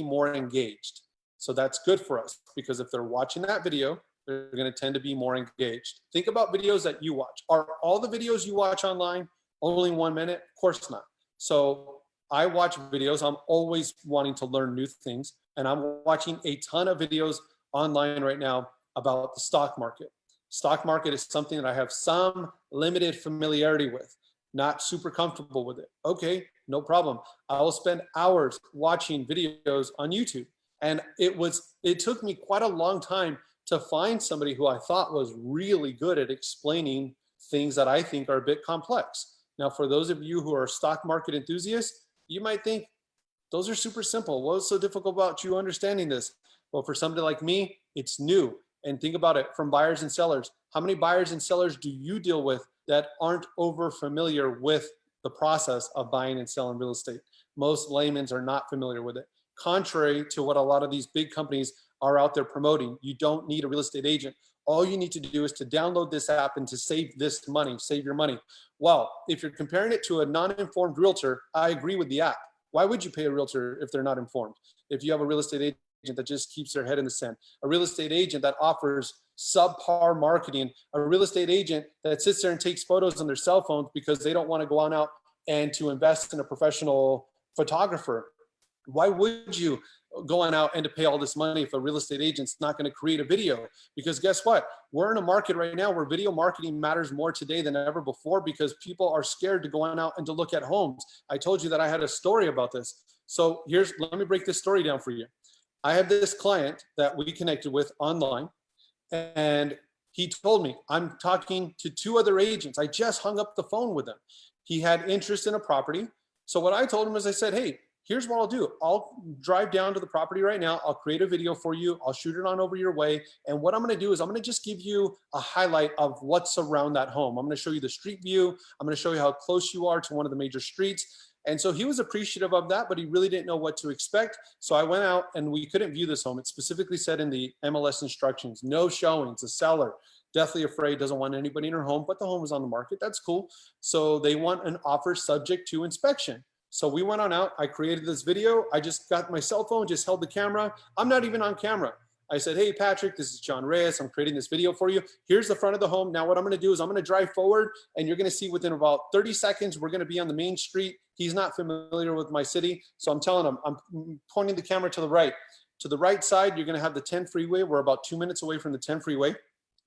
more engaged. So that's good for us, because if they're watching that video, they're going to tend to be more engaged. Think about videos that you watch. Are all the videos you watch online only 1 minute? Of course not. So I watch videos. I'm always wanting to learn new things. And I'm watching a ton of videos online right now about the stock market. Stock market is something that I have some limited familiarity with, not super comfortable with it. Okay, no problem. I will spend hours watching videos on YouTube. And it took me quite a long time to find somebody who I thought was really good at explaining things that I think are a bit complex. Now, for those of you who are stock market enthusiasts, you might think, those are super simple. What was so difficult about you understanding this? Well, for somebody like me, it's new. And think about it from buyers and sellers. How many buyers and sellers do you deal with that aren't over familiar with the process of buying and selling real estate? Most laymen are not familiar with it. Contrary to what a lot of these big companies are out there promoting, you don't need a real estate agent. All you need to do is to download this app and to save this money, save your money. Well, if you're comparing it to a non-informed realtor, I agree with the app. Why would you pay a realtor if they're not informed? If you have a real estate agent that just keeps their head in the sand, a real estate agent that offers subpar marketing, a real estate agent that sits there and takes photos on their cell phones because they don't want to go on out and to invest in a professional photographer. Why would you go on out and to pay all this money if a real estate agent's not going to create a video? Because guess what? We're in a market right now where video marketing matters more today than ever before, because people are scared to go on out and to look at homes. I told you that I had a story about this. So let me break this story down for you. I have this client that we connected with online, and he told me, I'm talking to 2 other agents. I just hung up the phone with them. He had interest in a property. So what I told him is I said, hey, here's what I'll do. I'll drive down to the property right now. I'll create a video for you. I'll shoot it on over your way. And what I'm going to do is I'm going to just give you a highlight of what's around that home. I'm going to show you the street view. I'm going to show you how close you are to one of the major streets. And so he was appreciative of that, but he really didn't know what to expect. So I went out and we couldn't view this home. It specifically said in the MLS instructions, no showings, the seller deathly afraid, doesn't want anybody in her home, but the home was on the market. That's cool. So they want an offer subject to inspection. So we went on out. I created this video. I just got my cell phone, just held the camera. I'm not even on camera. I said, hey, Patrick, this is John Reyes. I'm creating this video for you. Here's the front of the home. Now what I'm going to do is I'm going to drive forward, and you're going to see within about 30 seconds, we're going to be on the main street. He's not familiar with my city. So I'm telling him, I'm pointing the camera to the right. To the right side, you're going to have the 10 freeway. We're about 2 minutes away from the 10 freeway,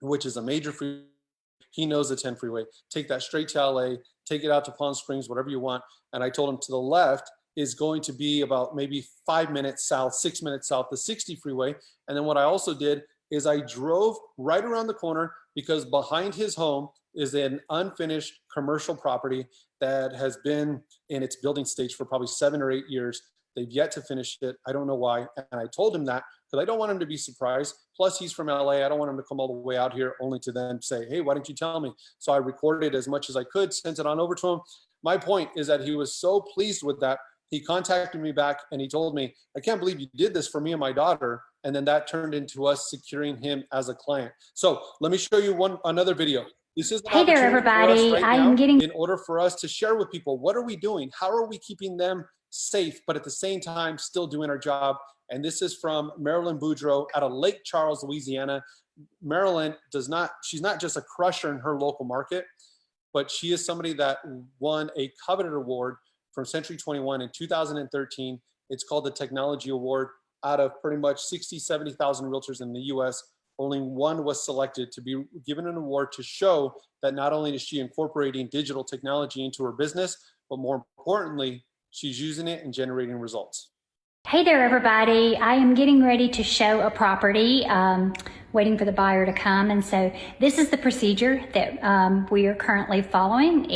which is a major freeway. He knows the 10 freeway. Take that straight to LA, take it out to Palm Springs, whatever you want. And I told him to the left is going to be about maybe 5 minutes south, 6 minutes south, the 60 freeway. And then what I also did is I drove right around the corner, because behind his home is an unfinished commercial property that has been in its building stage for probably 7 or 8 years. They've yet to finish it. I don't know why. And I told him that because I don't want him to be surprised. Plus, he's from LA. I don't want him to come all the way out here only to then say, hey, why didn't you tell me? So I recorded as much as I could, sent it on over to him. My point is that he was so pleased with that. He contacted me back and he told me, I can't believe you did this for me and my daughter. And then that turned into us securing him as a client. So let me show you another video. This is Hey there, everybody. I am getting in order for us to share with people, what are we doing? How are we keeping them safe, but at the same time, still doing our job? And this is from Marilyn Boudreau out of Lake Charles, Louisiana. Marilyn she's not just a crusher in her local market, but she is somebody that won a coveted award from Century 21 in 2013. It's called the Technology Award. Out of pretty much 60, 70,000 realtors in the US, only one was selected to be given an award to show that not only is she incorporating digital technology into her business, but more importantly, she's using it and generating results. Hey there, everybody. I am getting ready to show a property, waiting for the buyer to come. And so this is the procedure that we are currently following.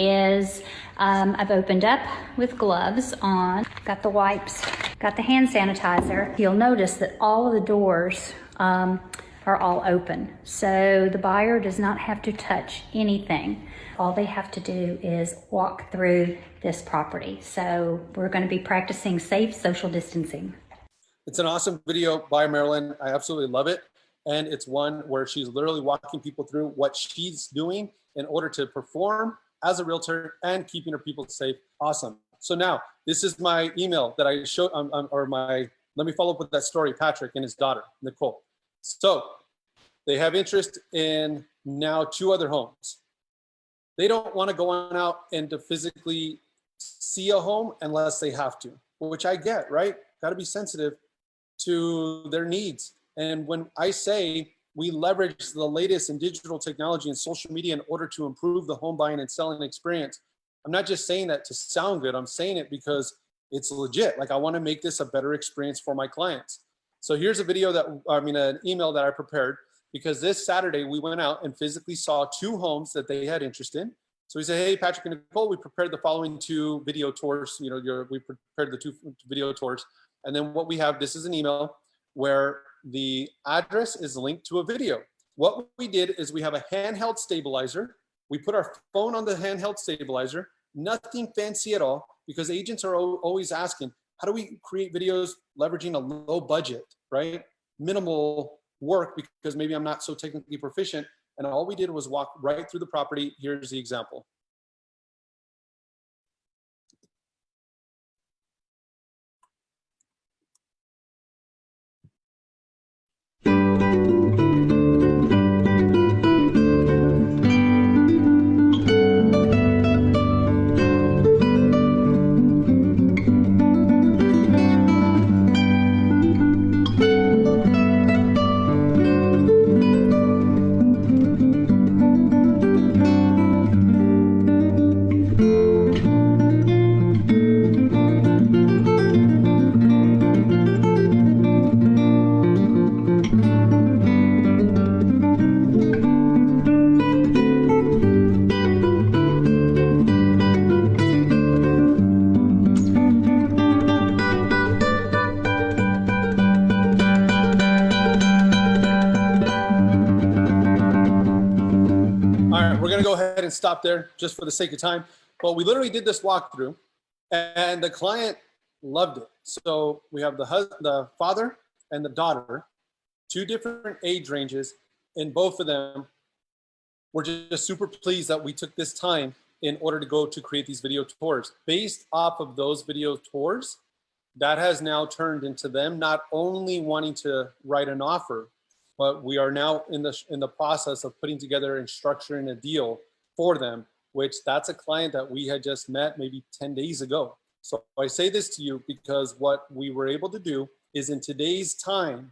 I've opened up with gloves on, got the wipes, got the hand sanitizer. You'll notice that all of the doors are all open. So the buyer does not have to touch anything. All they have to do is walk through this property. So we're going to be practicing safe social distancing. It's an awesome video by Marilyn. I absolutely love it. And it's one where she's literally walking people through what she's doing in order to perform as a realtor and keeping her people safe. Awesome. So now this is my email that I showed, let me follow up with that story, Patrick and his daughter, Nicole. So they have interest in now 2 other homes. They don't want to go on out and to physically see a home unless they have to, which I get, right? Got to be sensitive to their needs. And when I say we leverage the latest in digital technology and social media in order to improve the home buying and selling experience, I'm not just saying that to sound good. I'm saying it because it's legit. Like, I want to make this a better experience for my clients. So here's a video an email that I prepared, because this Saturday we went out and physically saw 2 homes that they had interest in. So we said, hey, Patrick and Nicole, we prepared the following 2 video tours. We prepared the 2 video tours. And then what we have, this is an email where the address is linked to a video. What we did is we have a handheld stabilizer. We put our phone on the handheld stabilizer, nothing fancy at all, because agents are always asking, how do we create videos leveraging a low budget, right? Minimal work, because maybe I'm not so technically proficient. And all we did was walk right through the property. Here's the example. And stop there just for the sake of time. But we literally did this walkthrough and the client loved it. So we have the father and the daughter, 2 different age ranges, and both of them were just super pleased that we took this time in order to go to create these video tours. Based off of those video tours, that has now turned into them not only wanting to write an offer, but we are now in the process of putting together and structuring a deal for them, which that's a client that we had just met maybe 10 days ago. So I say this to you because what we were able to do is, in today's time,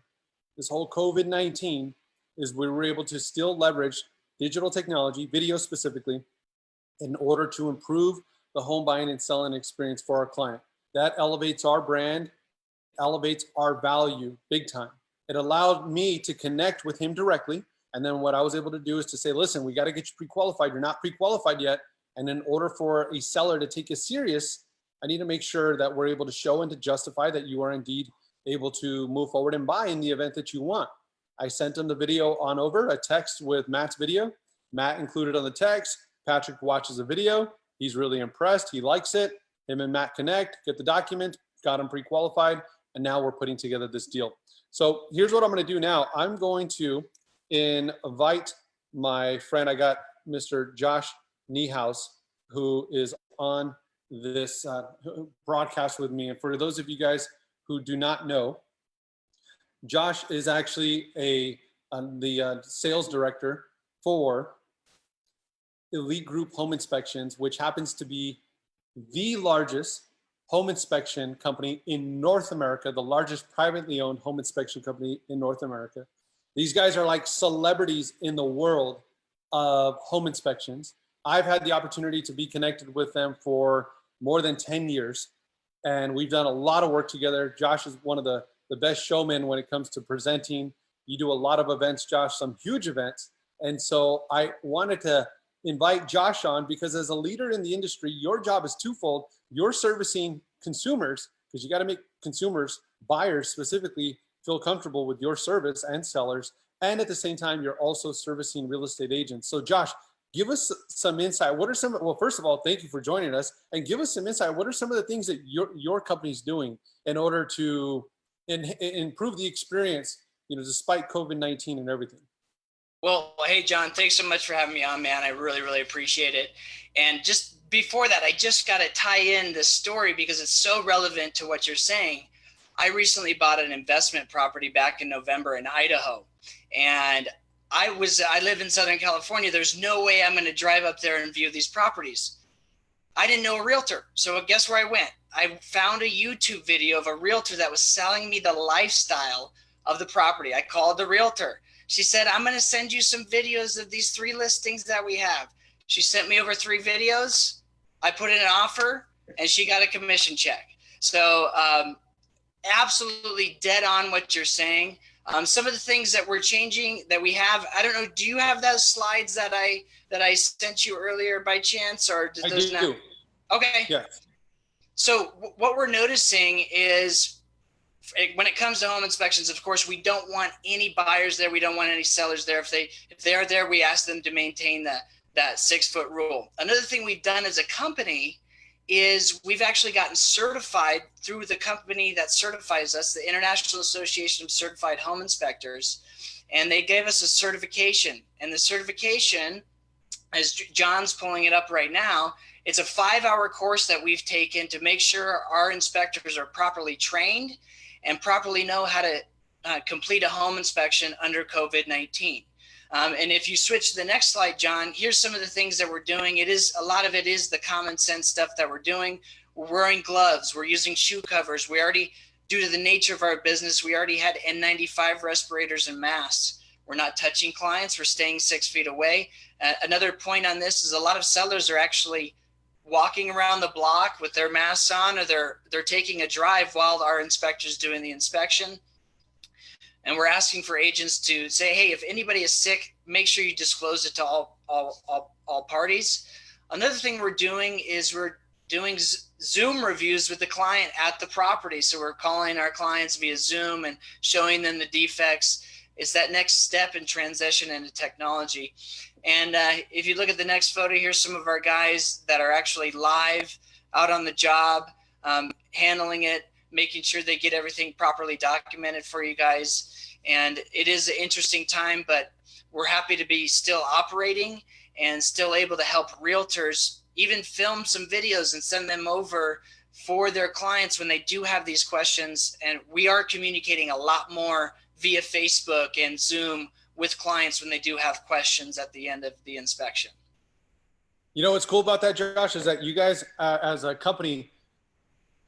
this whole COVID-19, is we were able to still leverage digital technology, video specifically, in order to improve the home buying and selling experience for our client. That elevates our brand, elevates our value big time. It allowed me to connect with him directly. And then what I was able to do is to say, listen, we got to get you pre-qualified. You're not pre-qualified yet. And in order for a seller to take us serious, I need to make sure that we're able to show and to justify that you are indeed able to move forward and buy in the event that you want. I sent him the video on over, a text with Matt's video. Matt included on the text. Patrick watches the video. He's really impressed. He likes it. Him and Matt connect, get the document, got him pre-qualified, and now we're putting together this deal. So here's what I'm going to do now. I'm going to invite my friend. I got Mr. Josh Niehaus, who is on this broadcast with me. And for those of you guys who do not know, Josh is actually the sales director for Elite Group Home Inspections, which happens to be the largest home inspection company in North America, the largest privately owned home inspection company in North America. These guys are like celebrities in the world of home inspections. I've had the opportunity to be connected with them for more than 10 years, and we've done a lot of work together. Josh is one of the best showmen when it comes to presenting. You do a lot of events, Josh, some huge events. And so I wanted to invite Josh on because as a leader in the industry, your job is twofold. You're servicing consumers because you got to make consumers, buyers specifically, feel comfortable with your service and sellers. And at the same time, you're also servicing real estate agents. So Josh, give us some insight. What are some, well, first of all, thank you for joining us, and give us some insight. What are some of the things that your company's doing in order to improve the experience, despite COVID-19 and everything? Well, hey, John, thanks so much for having me on, man. I really, really appreciate it. And just before that, I just got to tie in this story because it's so relevant to what you're saying. I recently bought an investment property back in November in Idaho, and I live in Southern California. There's no way I'm going to drive up there and view these properties. I didn't know a realtor. So guess where I went? I found a YouTube video of a realtor that was selling me the lifestyle of the property. I called the realtor. She said, I'm going to send you some videos of these 3 listings that we have. She sent me over 3 videos. I put in an offer and she got a commission check. So absolutely dead on what you're saying. Some of the things that we're changing that we have, I don't know, do you have those slides that I sent you earlier by chance, or did those not? Do. Okay. Yeah. So what we're noticing is when it comes to home inspections, of course, we don't want any buyers there. We don't want any sellers there. If they are there, we ask them to maintain that 6-foot rule. Another thing we've done as a company is we've actually gotten certified through the company that certifies us, the International Association of Certified Home Inspectors, and they gave us a certification. And the certification, as John's pulling it up right now, it's a 5-hour course that we've taken to make sure our inspectors are properly trained and properly know how to complete a home inspection under COVID-19. And if you switch to the next slide, John, here's some of the things that we're doing. A lot of it is the common sense stuff that we're doing. We're wearing gloves. We're using shoe covers. We already, due to the nature of our business, we already had N95 respirators and masks. We're not touching clients. We're staying 6 feet away. Another point on this is a lot of sellers are actually walking around the block with their masks on, or they're taking a drive while our inspector's doing the inspection. And we're asking for agents to say, hey, if anybody is sick, make sure you disclose it to all parties. Another thing we're doing is we're doing Zoom reviews with the client at the property. So we're calling our clients via Zoom and showing them the defects. It's that next step in transition into technology. And if you look at the next photo, here's some of our guys that are actually live out on the job, handling it, making sure they get everything properly documented for you guys. And it is an interesting time, but we're happy to be still operating and still able to help realtors even film some videos and send them over for their clients when they do have these questions. And we are communicating a lot more via Facebook and Zoom with clients when they do have questions at the end of the inspection. You know what's cool about that, Josh, is that you guys, as a company,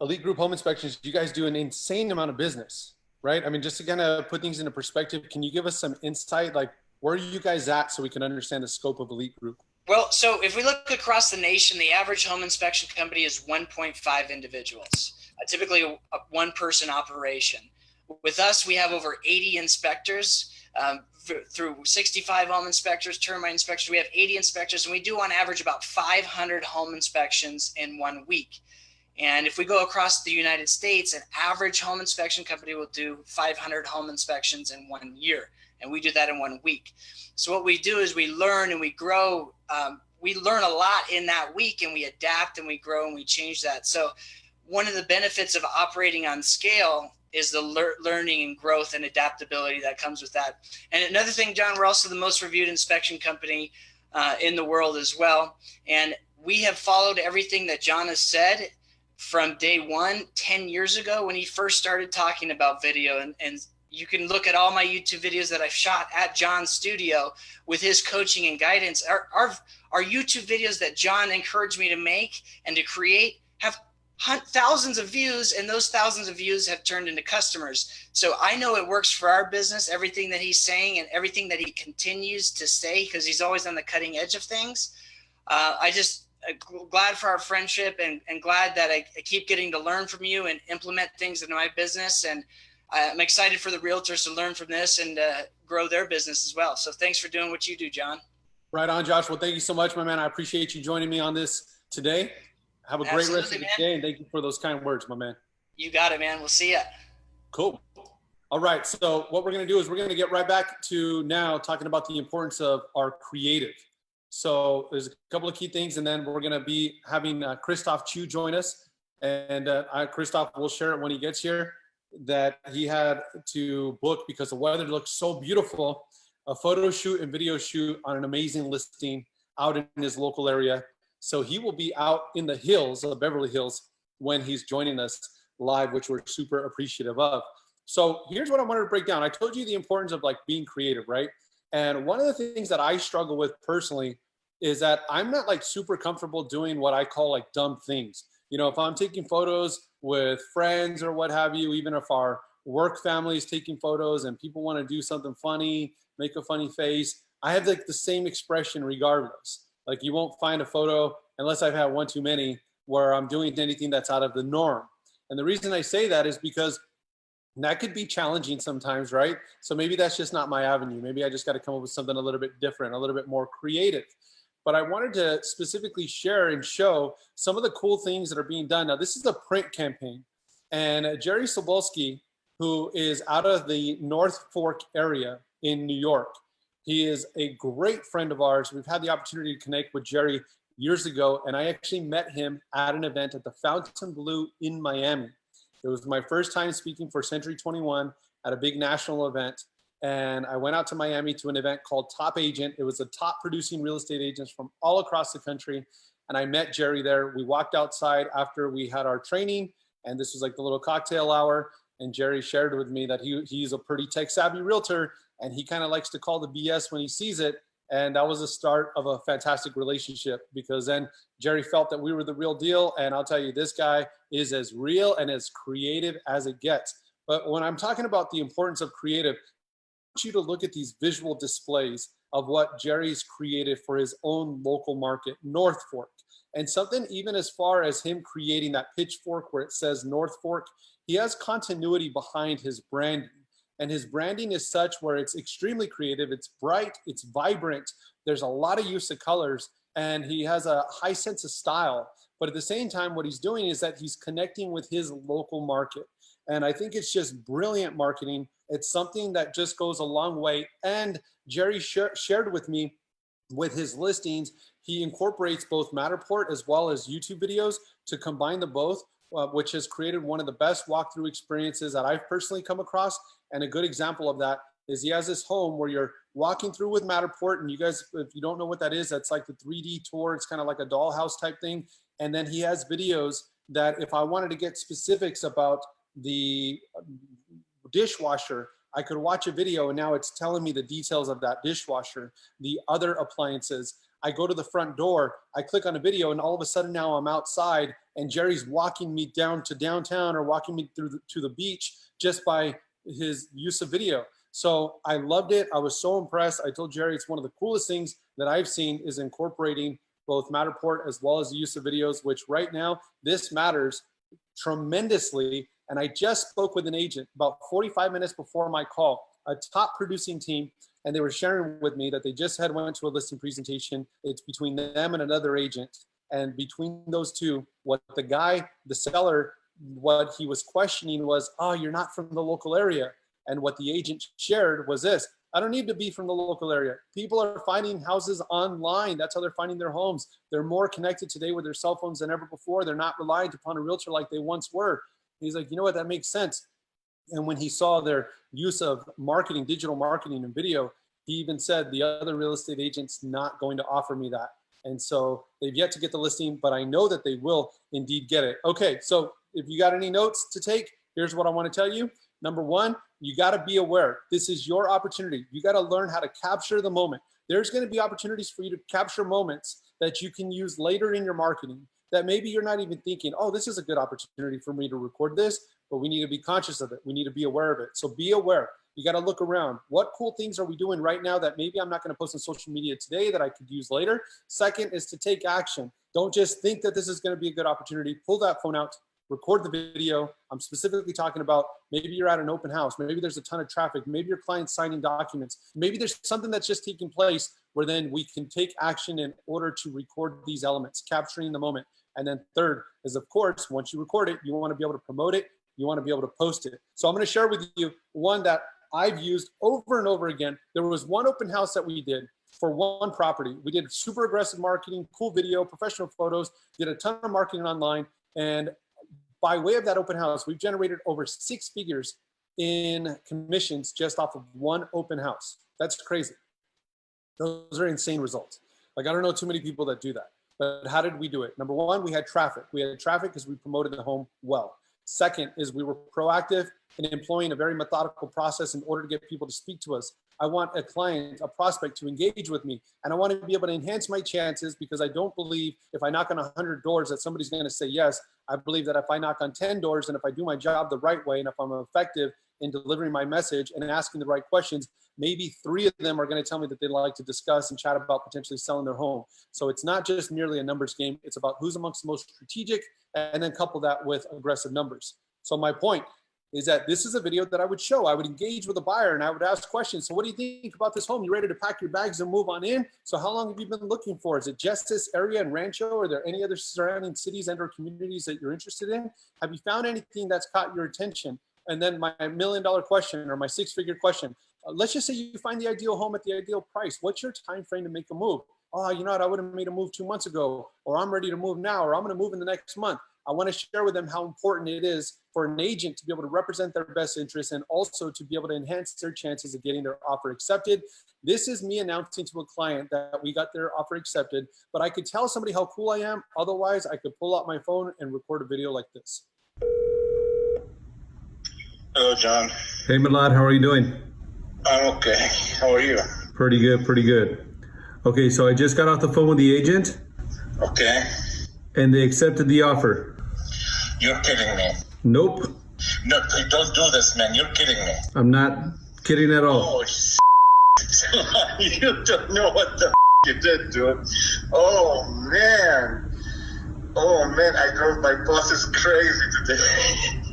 Elite Group Home Inspections, you guys do an insane amount of business, right? I mean, just to kind of put things into perspective, can you give us some insight, like where are you guys at so we can understand the scope of Elite Group? Well, so if we look across the nation, the average home inspection company is 1.5 individuals, typically a one-person operation. With us, we have over 80 inspectors through 65 home inspectors, termite inspectors. We have 80 inspectors, and we do on average about 500 home inspections in 1 week. And if we go across the United States, an average home inspection company will do 500 home inspections in 1 year, and we do that in 1 week. So what we do is we learn and we grow. We learn a lot in that week, and we adapt and we grow and we change that. So one of the benefits of operating on scale is the learning and growth and adaptability that comes with that. And another thing, John, we're also the most reviewed inspection company in the world as well. And we have followed everything that John has said from day one, 10 years ago when he first started talking about video. And you can look at all my YouTube videos that I've shot at John's studio with his coaching and guidance. Our YouTube videos that John encouraged me to make and to create have thousands of views, and those thousands of views have turned into customers. So I know it works for our business, everything that he's saying and everything that he continues to say, because he's always on the cutting edge of things. I'm glad for our friendship and glad that I keep getting to learn from you and implement things in my business. And I'm excited for the realtors to learn from this and grow their business as well. So thanks for doing what you do, John. Right on, Josh. Well, thank you so much, my man. I appreciate you joining me on this today. Have a great rest of the day, and thank you for those kind words, my man. You got it, man. We'll see ya. Cool. All right. So what we're going to do is we're going to get right back to now talking about the importance of our creative. So there's a couple of key things, and then we're going to be having Christophe Choo join us. And Christophe will share it when he gets here that he had to book because the weather looks so beautiful, a photo shoot and video shoot on an amazing listing out in his local area. So he will be out in the hills of Beverly Hills when he's joining us live, which we're super appreciative of. So here's what I wanted to break down. I told you the importance of like being creative, right? And one of the things that I struggle with personally is that I'm not like super comfortable doing what I call like dumb things. You know, if I'm taking photos with friends or what have you, even if our work family is taking photos and people want to do something funny, make a funny face, I have like the same expression regardless. Like you won't find a photo, unless I've had one too many, where I'm doing anything that's out of the norm. And the reason I say that is because that could be challenging sometimes, right? So maybe that's just not my avenue. Maybe I just got to come up with something a little bit different, a little bit more creative. But I wanted to specifically share and show some of the cool things that are being done. Now, this is a print campaign. And Jerry Sobolski, who is out of the North Fork area in New York, he is a great friend of ours. We've had the opportunity to connect with Jerry years ago, and I actually met him at an event at the Fontainebleau in Miami. It was my first time speaking for Century 21 at a big national event, and I went out to Miami to an event called Top Agent. It was the top producing real estate agents from all across the country, and I met Jerry there. We walked outside after we had our training, and this was like the little cocktail hour, and Jerry shared with me that he's a pretty tech-savvy realtor, and he kind of likes to call the BS when he sees it. And that was the start of a fantastic relationship, because then Jerry felt that we were the real deal. And I'll tell you, this guy is as real and as creative as it gets. But when I'm talking about the importance of creative, I want you to look at these visual displays of what Jerry's created for his own local market, North Fork. And something even as far as him creating that pitchfork where it says North Fork, he has continuity behind his branding. And his branding is such where it's extremely creative, it's bright, it's vibrant, there's a lot of use of colors, and he has a high sense of style. But at the same time, what he's doing is that he's connecting with his local market. And I think it's just brilliant marketing. It's something that just goes a long way. And Jerry shared with me, with his listings, he incorporates both Matterport as well as YouTube videos to combine the both, which has created one of the best walkthrough experiences that I've personally come across. And a good example of that is he has this home where you're walking through with Matterport, and you guys, if you don't know what that is, that's like the 3D tour. It's kind of like a dollhouse type thing. And then he has videos that if I wanted to get specifics about the dishwasher I could watch a video and now it's telling me the details of that dishwasher, the other appliances. I go to the front door, I click on a video, and all of a sudden now I'm outside and Jerry's walking me down to downtown or walking me to the beach just by his use of video. So I loved it. I was so impressed. I told Jerry it's one of the coolest things that I've seen is incorporating both Matterport as well as the use of videos, which right now this matters tremendously. And I just spoke with an agent about 45 minutes before my call, a top producing team, and they were sharing with me that they just went to a listing presentation. It's between them and another agent. And between those two, what the seller, what he was questioning was, oh, you're not from the local area. And what the agent shared was this: I don't need to be from the local area. People are finding houses online. That's how they're finding their homes. They're more connected today with their cell phones than ever before. They're not reliant upon a realtor like they once were. He's like, you know what, that makes sense. And when he saw their use of marketing, digital marketing and video, he even said the other real estate agent's not going to offer me that. And so they've yet to get the listing, but I know that they will indeed get it. Okay, so if you got any notes to take, here's what I want to tell you. Number one, you got to be aware. This is your opportunity. You got to learn how to capture the moment. There's going to be opportunities for you to capture moments that you can use later in your marketing that maybe you're not even thinking, oh, this is a good opportunity for me to record this, but we need to be conscious of it. We need to be aware of it. So be aware. You got to look around. What cool things are we doing right now that maybe I'm not going to post on social media today that I could use later? Second is to take action. Don't just think that this is going to be a good opportunity. Pull that phone out, record the video. I'm specifically talking about maybe you're at an open house. Maybe there's a ton of traffic. Maybe your client's signing documents. Maybe there's something that's just taking place where then we can take action in order to record these elements, capturing the moment. And then third is, of course, once you record it, you want to be able to promote it. You want to be able to post it. So I'm going to share with you one that I've used over and over again. There was one open house that we did for one property. We did super aggressive marketing, cool video, professional photos, did a ton of marketing online. And by way of that open house, we've generated over 6 figures in commissions just off of one open house. That's crazy. Those are insane results. Like, I don't know too many people that do that. But how did we do it? Number one, we had traffic. We had traffic because we promoted the home well. Second is we were proactive in employing a very methodical process in order to get people to speak to us. I want a client, a prospect to engage with me, and I want to be able to enhance my chances because I don't believe if I knock on 100 doors that somebody's going to say yes. I believe that if I knock on 10 doors and if I do my job the right way and if I'm effective in delivering my message and asking the right questions, maybe 3 of them are going to tell me that they'd like to discuss and chat about potentially selling their home. So it's not just merely a numbers game. It's about who's amongst the most strategic and then couple that with aggressive numbers. So my point is that this is a video that I would show. I would engage with a buyer and I would ask questions. So what do you think about this home? You ready to pack your bags and move on in? So how long have you been looking for? Is it just this area in Rancho? Are there any other surrounding cities and or communities that you're interested in? Have you found anything that's caught your attention? And then my $1 million question or my 6-figure question. Let's just say you find the ideal home at the ideal price. What's your time frame to make a move? Oh, you know what? I would have made a move 2 months ago, or I'm ready to move now, or I'm going to move in the next month. I want to share with them how important it is for an agent to be able to represent their best interests and also to be able to enhance their chances of getting their offer accepted. This is me announcing to a client that we got their offer accepted, but I could tell somebody how cool I am. Otherwise, I could pull out my phone and record a video like this. Hello, John. Hey, Milad, how are you doing? I'm okay. How are you? Pretty good, pretty good. Okay, so I just got off the phone with the agent. Okay. And they accepted the offer. You're kidding me. Nope. No, don't do this, man. You're kidding me. I'm not kidding at all. Oh, you don't know what the you did to him. Oh, man. Oh, man. I drove my boss is crazy today.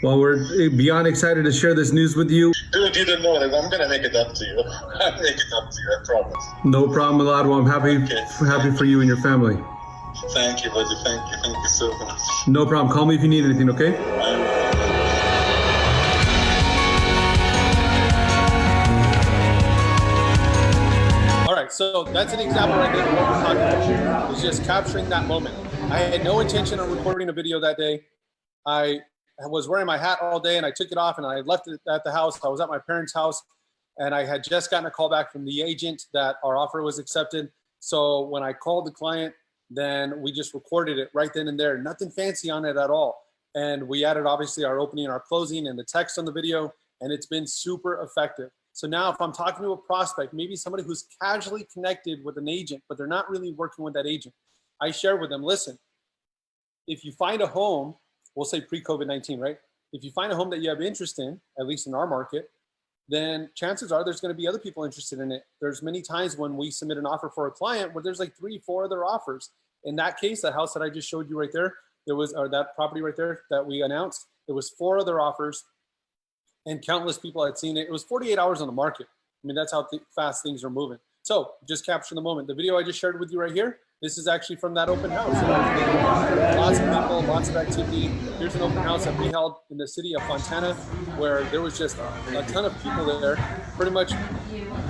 Well, we're beyond excited to share this news with you. Dude, you don't know that. I'm going to make it up to you. I'll make it up to you, I promise. No problem, Milad. Well, I'm happy for you and your family. Thank you, buddy. Thank you. Thank you so much. No problem. Call me if you need anything, okay? All right, so that's an example right there of what we're talking about. It's just capturing that moment. I had no intention of recording a video that day. I was wearing my hat all day and I took it off and I left it at the house. I was at my parents' house and I had just gotten a call back from the agent that our offer was accepted. So when I called the client, then we just recorded it right then and there. Nothing fancy on it at all. And we added obviously our opening and our closing and the text on the video. and it's been super effective. So now if I'm talking to a prospect, maybe somebody who's casually connected with an agent, but they're not really working with that agent, I share with them, listen, if you find a home, we'll say pre-COVID-19, right? If you find a home that you have interest in, at least in our market, then chances are there's going to be other people interested in it. There's many times when we submit an offer for a client where there's like 3, 4 other offers. In that case, that house that I just showed you right there, there was, or that property right there that we announced, there was 4 other offers and countless people had seen it. It was 48 hours on the market. I mean, that's how fast things are moving. So just capture the moment. The video I just shared with you right here, this is actually from that open house. Lots of people, lots of activity. Here's an open house that we held in the city of Fontana, where there was just a ton of people there, pretty much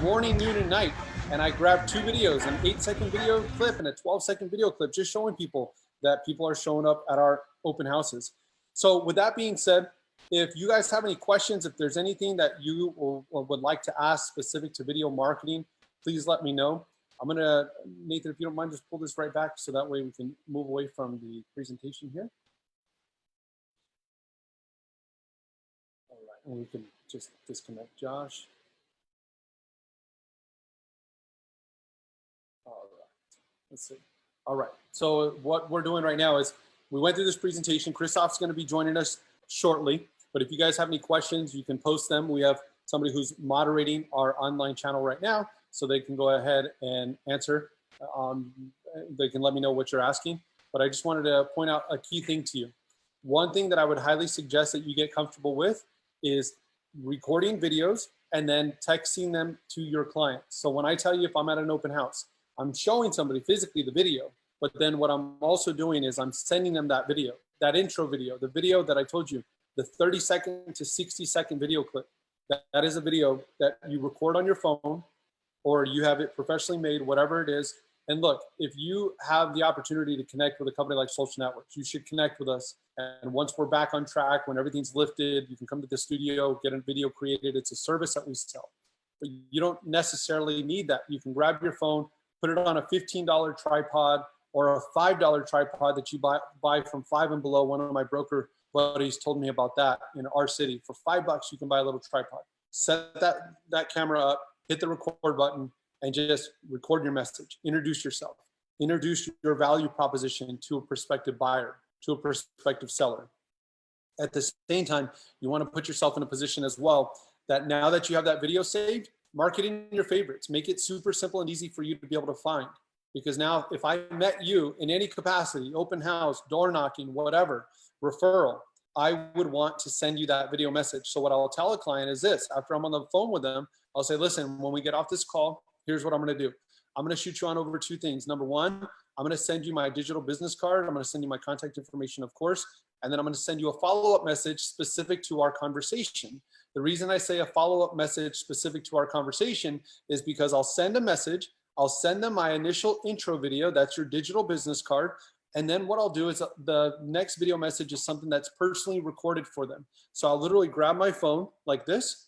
morning, noon, and night. And I grabbed 2 videos, an 8-second video clip and a 12-second video clip, just showing people that people are showing up at our open houses. So with that being said, if you guys have any questions, if there's anything that you would like to ask specific to video marketing, please let me know. I'm gonna, Nathan, if you don't mind, just pull this right back so that way we can move away from the presentation here. All right, and we can just disconnect Josh. All right, let's see. All right, so what we're doing right now is we went through this presentation. Christophe's gonna be joining us shortly, but if you guys have any questions, you can post them. We have somebody who's moderating our online channel right now, so they can go ahead and answer. They can let me know what you're asking. But I just wanted to point out a key thing to you. One thing that I would highly suggest that you get comfortable with is recording videos and then texting them to your clients. So when I tell you if I'm at an open house, I'm showing somebody physically the video, but then what I'm also doing is I'm sending them that video, that intro video, the video that I told you, the 30-second to 60-second video clip. That is a video that you record on your phone, or you have it professionally made, whatever it is. And look, if you have the opportunity to connect with a company like Social Networks, you should connect with us. And once we're back on track, when everything's lifted, you can come to the studio, get a video created. It's a service that we sell. But you don't necessarily need that. You can grab your phone, put it on a $15 tripod or a $5 tripod that you buy from Five and Below. One of my broker buddies told me about that in our city. For $5, you can buy a little tripod. Set that camera up, hit the record button, and just record your message. Introduce yourself. Introduce your value proposition to a prospective buyer, to a prospective seller. At the same time, you want to put yourself in a position as well that now that you have that video saved, market in your favorites. Make it super simple and easy for you to be able to find. Because now if I met you in any capacity, open house, door knocking, whatever, referral, I would want to send you that video message. So what I'll tell a client is this: after I'm on the phone with them, I'll say, listen, when we get off this call, here's what I'm going to do. I'm going to shoot you on over 2 things. Number 1, I'm going to send you my digital business card. I'm going to send you my contact information, of course. And then I'm going to send you a follow-up message specific to our conversation. The reason I say a follow-up message specific to our conversation is because I'll send a message. I'll send them my initial intro video. That's your digital business card. And then what I'll do is the next video message is something that's personally recorded for them. So I'll literally grab my phone like this.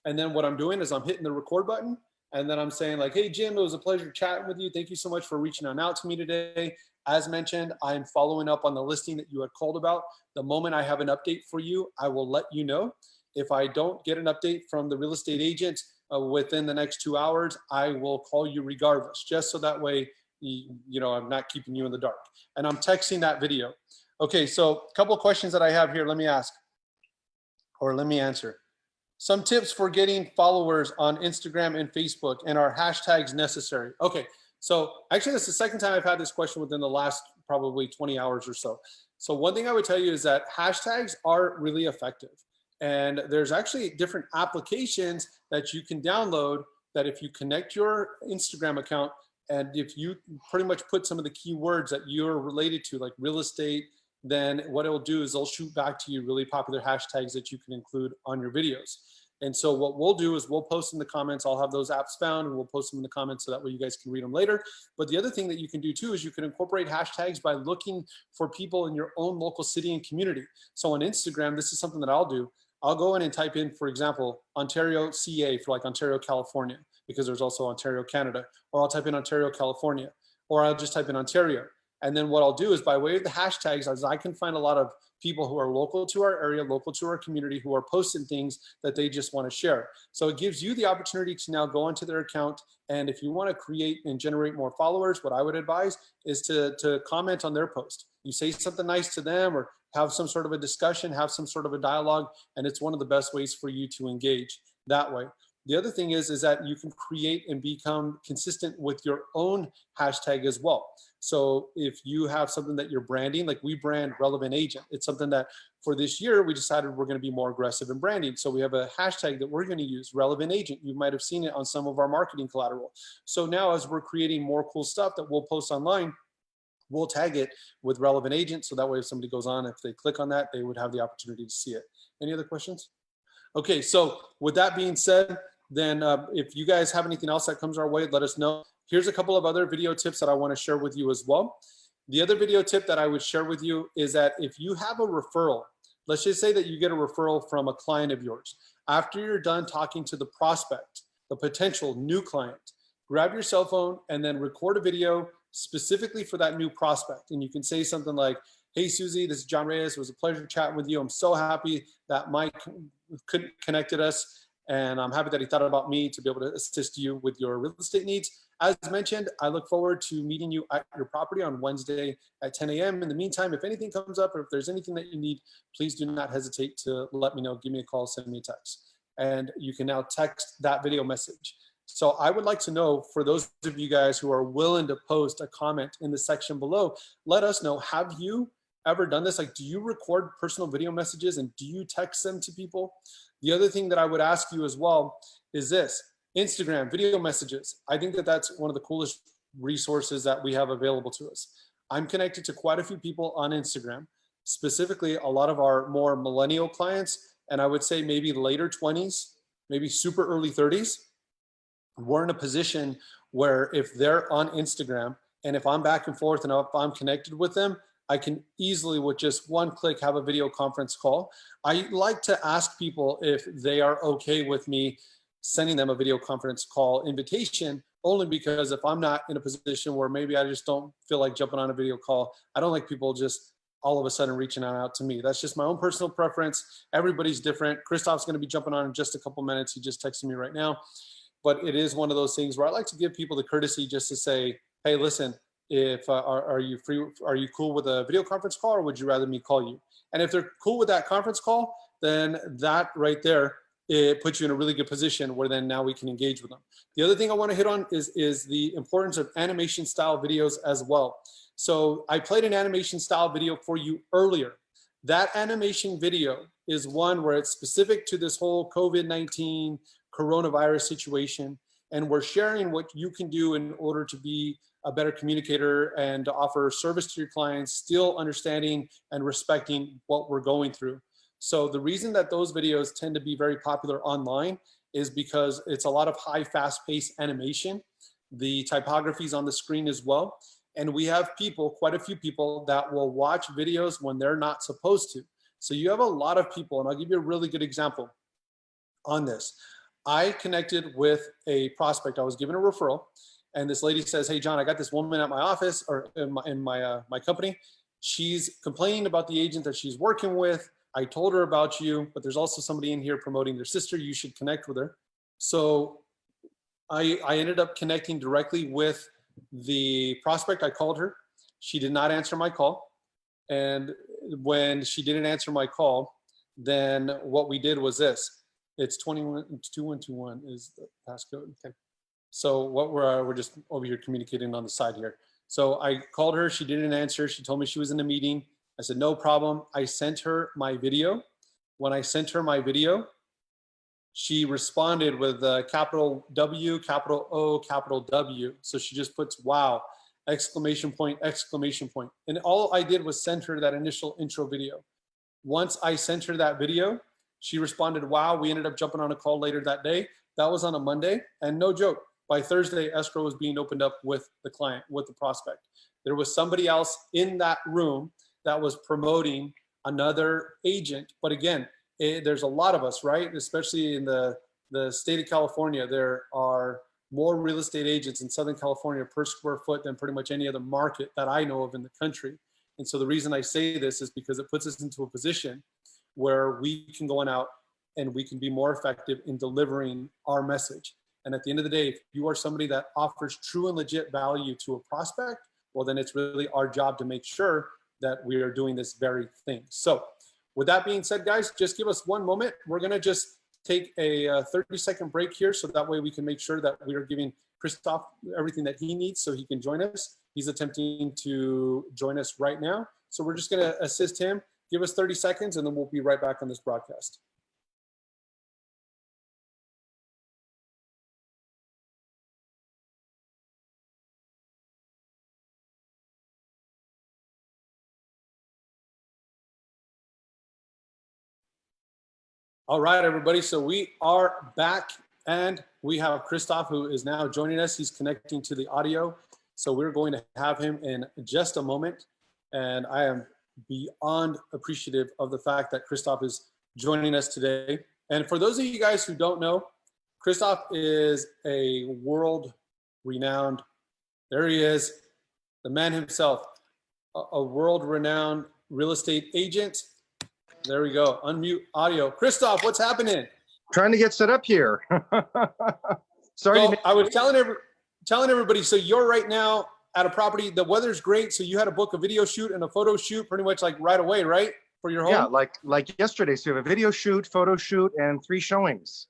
And then what I'm doing is I'm hitting the record button. And then I'm saying like, hey, Jim, it was a pleasure chatting with you. Thank you so much for reaching out to me today. As mentioned, I'm following up on the listing that you had called about. The moment I have an update for you, I will let you know. If I don't get an update from the real estate agent within the next 2 hours, I will call you regardless, just so that way, you know, I'm not keeping you in the dark. And I'm texting that video. Okay, so a couple of questions that I have here. Let me ask, or let me answer. Some tips for getting followers on Instagram and Facebook, and are hashtags necessary? Okay, so actually that's the second time I've had this question within the last probably 20 hours or so. So one thing I would tell you is that hashtags are really effective. And there's actually different applications that you can download that if you connect your Instagram account, and if you pretty much put some of the keywords that you're related to, like real estate, then what it'll do is they'll shoot back to you really popular hashtags that you can include on your videos. And so what we'll do is we'll post in the comments. I'll have those apps found and we'll post them in the comments so that way you guys can read them later. But the other thing that you can do too is you can incorporate hashtags by looking for people in your own local city and community. So on Instagram, this is something that I'll do. I'll go in and type in, for example, Ontario, CA for like Ontario, California, because there's also Ontario, Canada. Or I'll type in Ontario, California, or I'll just type in Ontario. And then what I'll do is by way of the hashtags, as I can find a lot of people who are local to our area, local to our community, who are posting things that they just want to share. So it gives you the opportunity to now go onto their account. And if you want to create and generate more followers, what I would advise is to comment on their post. You say something nice to them or have some sort of a discussion, have some sort of a dialogue, and it's one of the best ways for you to engage that way. The other thing is that you can create and become consistent with your own hashtag as well. So if you have something that you're branding, like we brand Relevant Agent, it's something that for this year, we decided we're going to be more aggressive in branding. So we have a hashtag that we're going to use, Relevant Agent. You might have seen it on some of our marketing collateral. So now as we're creating more cool stuff that we'll post online, we'll tag it with Relevant Agent. So that way, if somebody goes on, if they click on that, they would have the opportunity to see it. Any other questions? Okay, so with that being said, then if you guys have anything else that comes our way, let us know. Here's a couple of other video tips that I want to share with you as well. The other video tip that I would share with you is that if you have a referral, let's just say that you get a referral from a client of yours. After you're done talking to the prospect, the potential new client, grab your cell phone and then record a video specifically for that new prospect. And you can say something like, hey, Susie, this is John Reyes. It was a pleasure chatting with you. I'm so happy that Mike connected us. And I'm happy that he thought about me to be able to assist you with your real estate needs. As mentioned, I look forward to meeting you at your property on Wednesday at 10 a.m. In the meantime, if anything comes up or if there's anything that you need, please do not hesitate to let me know. Give me a call, send me a text. And you can now text that video message. So I would like to know, for those of you guys who are willing to post a comment in the section below, let us know, have you ever done this? Like, do you record personal video messages and do you text them to people? The other thing that I would ask you as well is this: Instagram video messages. I think that that's one of the coolest resources that we have available to us. I'm connected to quite a few people on Instagram, specifically a lot of our more millennial clients, and I would say maybe later 20s, maybe super early 30s. We're in a position where if they're on Instagram and if I'm back and forth and if I'm connected with them, I can easily, with just one click, have a video conference call. I like to ask people if they are okay with me sending them a video conference call invitation, only because if I'm not in a position where maybe I just don't feel like jumping on a video call, I don't like people just all of a sudden reaching out to me. That's just my own personal preference. Everybody's different. Christophe's going to be jumping on in just a couple minutes. He just texted me right now. But it is one of those things where I like to give people the courtesy just to say, hey, listen, if are you free? Are you cool with a video conference call, or would you rather me call you? And if they're cool with that conference call, then that right there, it puts you in a really good position where then now we can engage with them. The other thing I want to hit on is the importance of animation style videos as well. So I played an animation style video for you earlier. That animation video is one where it's specific to this whole COVID-19 coronavirus situation. And we're sharing what you can do in order to be a better communicator and to offer service to your clients, still understanding and respecting what we're going through. So the reason that those videos tend to be very popular online is because it's a lot of high, fast-paced animation. The typography is on the screen as well. And we have people, quite a few people, that will watch videos when they're not supposed to. So you have a lot of people, and I'll give you a really good example on this. I connected with a prospect. I was given a referral. And this lady says, hey, John, I got this woman at my office or in my company. She's complaining about the agent that she's working with. I told her about you, but there's also somebody in here promoting their sister. You should connect with her. So I ended up connecting directly with the prospect. I called her. She did not answer my call. And when she didn't answer my call, then what we did was this. It's 2121 is the passcode. Okay. So what we're just over here communicating on the side here. So I called her, she didn't answer. She told me she was in a meeting. I said, no problem. I sent her my video. When I sent her my video, she responded with a capital W, capital O, capital W. So she just puts, wow, exclamation point, exclamation point. And all I did was send her that initial intro video. Once I sent her that video, she responded, wow. We ended up jumping on a call later that day. That was on a Monday. And no joke, by Thursday, escrow was being opened up with the client, with the prospect. There was somebody else in that room that was promoting another agent. But again, there's a lot of us, right? Especially in the state of California, there are more real estate agents in Southern California per square foot than pretty much any other market that I know of in the country. And so the reason I say this is because it puts us into a position where we can go on out and we can be more effective in delivering our message. And at the end of the day, if you are somebody that offers true and legit value to a prospect, well, then it's really our job to make sure that we are doing this very thing. So with that being said, guys, just give us one moment. We're going to just take a 30-second break here, so that way we can make sure that we are giving Christophe everything that he needs so he can join us. He's attempting to join us right now. So we're just going to assist him. Give us 30 seconds, and then we'll be right back on this broadcast. All right, everybody. So we are back, and we have Christophe, who is now joining us. He's connecting to the audio. So we're going to have him in just a moment. And I am beyond appreciative of the fact that Christophe is joining us today. And for those of you guys who don't know, Christophe is a world-renowned, there he is, the man himself, a world-renowned real estate agent. There we go. Unmute audio. Christophe, what's happening? Trying to get set up here. Sorry. So I was telling everybody, so you're right now at a property, the weather's great, so you had to book a video shoot and a photo shoot pretty much like right away, right? For your home? Yeah, like yesterday. So you have a video shoot, photo shoot, and 3 showings.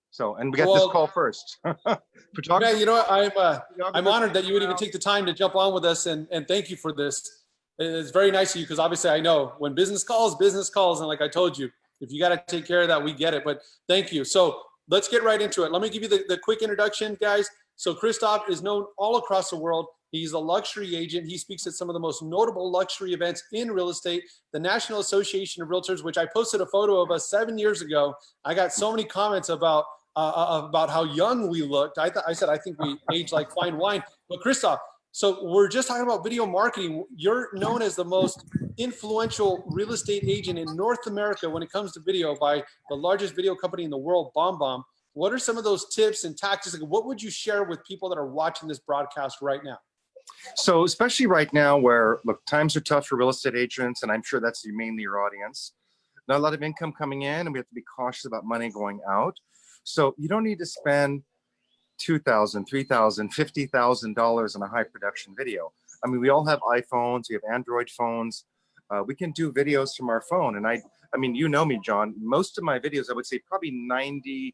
So, and we got this call first. Yeah, you know what? I'm honored that you would even take the time to jump on with us, and thank you for this. It's very nice of you, because obviously I know when business calls, and like I told you, if you got to take care of that, we get it. But thank you. So let's get right into it. Let me give you the quick introduction, guys. So Christophe is known all across the world. He's a luxury agent. He speaks at some of the most notable luxury events in real estate. The National Association of Realtors, which I posted a photo of us 7 years ago. I got so many comments about how young we looked. I said I think we aged like fine wine. But Christophe, so we're just talking about video marketing. You're known as the most influential real estate agent in North America when it comes to video by the largest video company in the world, BombBomb. What are some of those tips and tactics? What would you share with people that are watching this broadcast right now? So especially right now where, look, times are tough for real estate agents, and I'm sure that's mainly your audience. Not a lot of income coming in, and we have to be cautious about money going out. So you don't need to spend $2,000, $3,000, $50,000 on a high production video. I mean, we all have iPhones, we have Android phones. We can do videos from our phone. And I mean, you know me, John, most of my videos, I would say probably 90%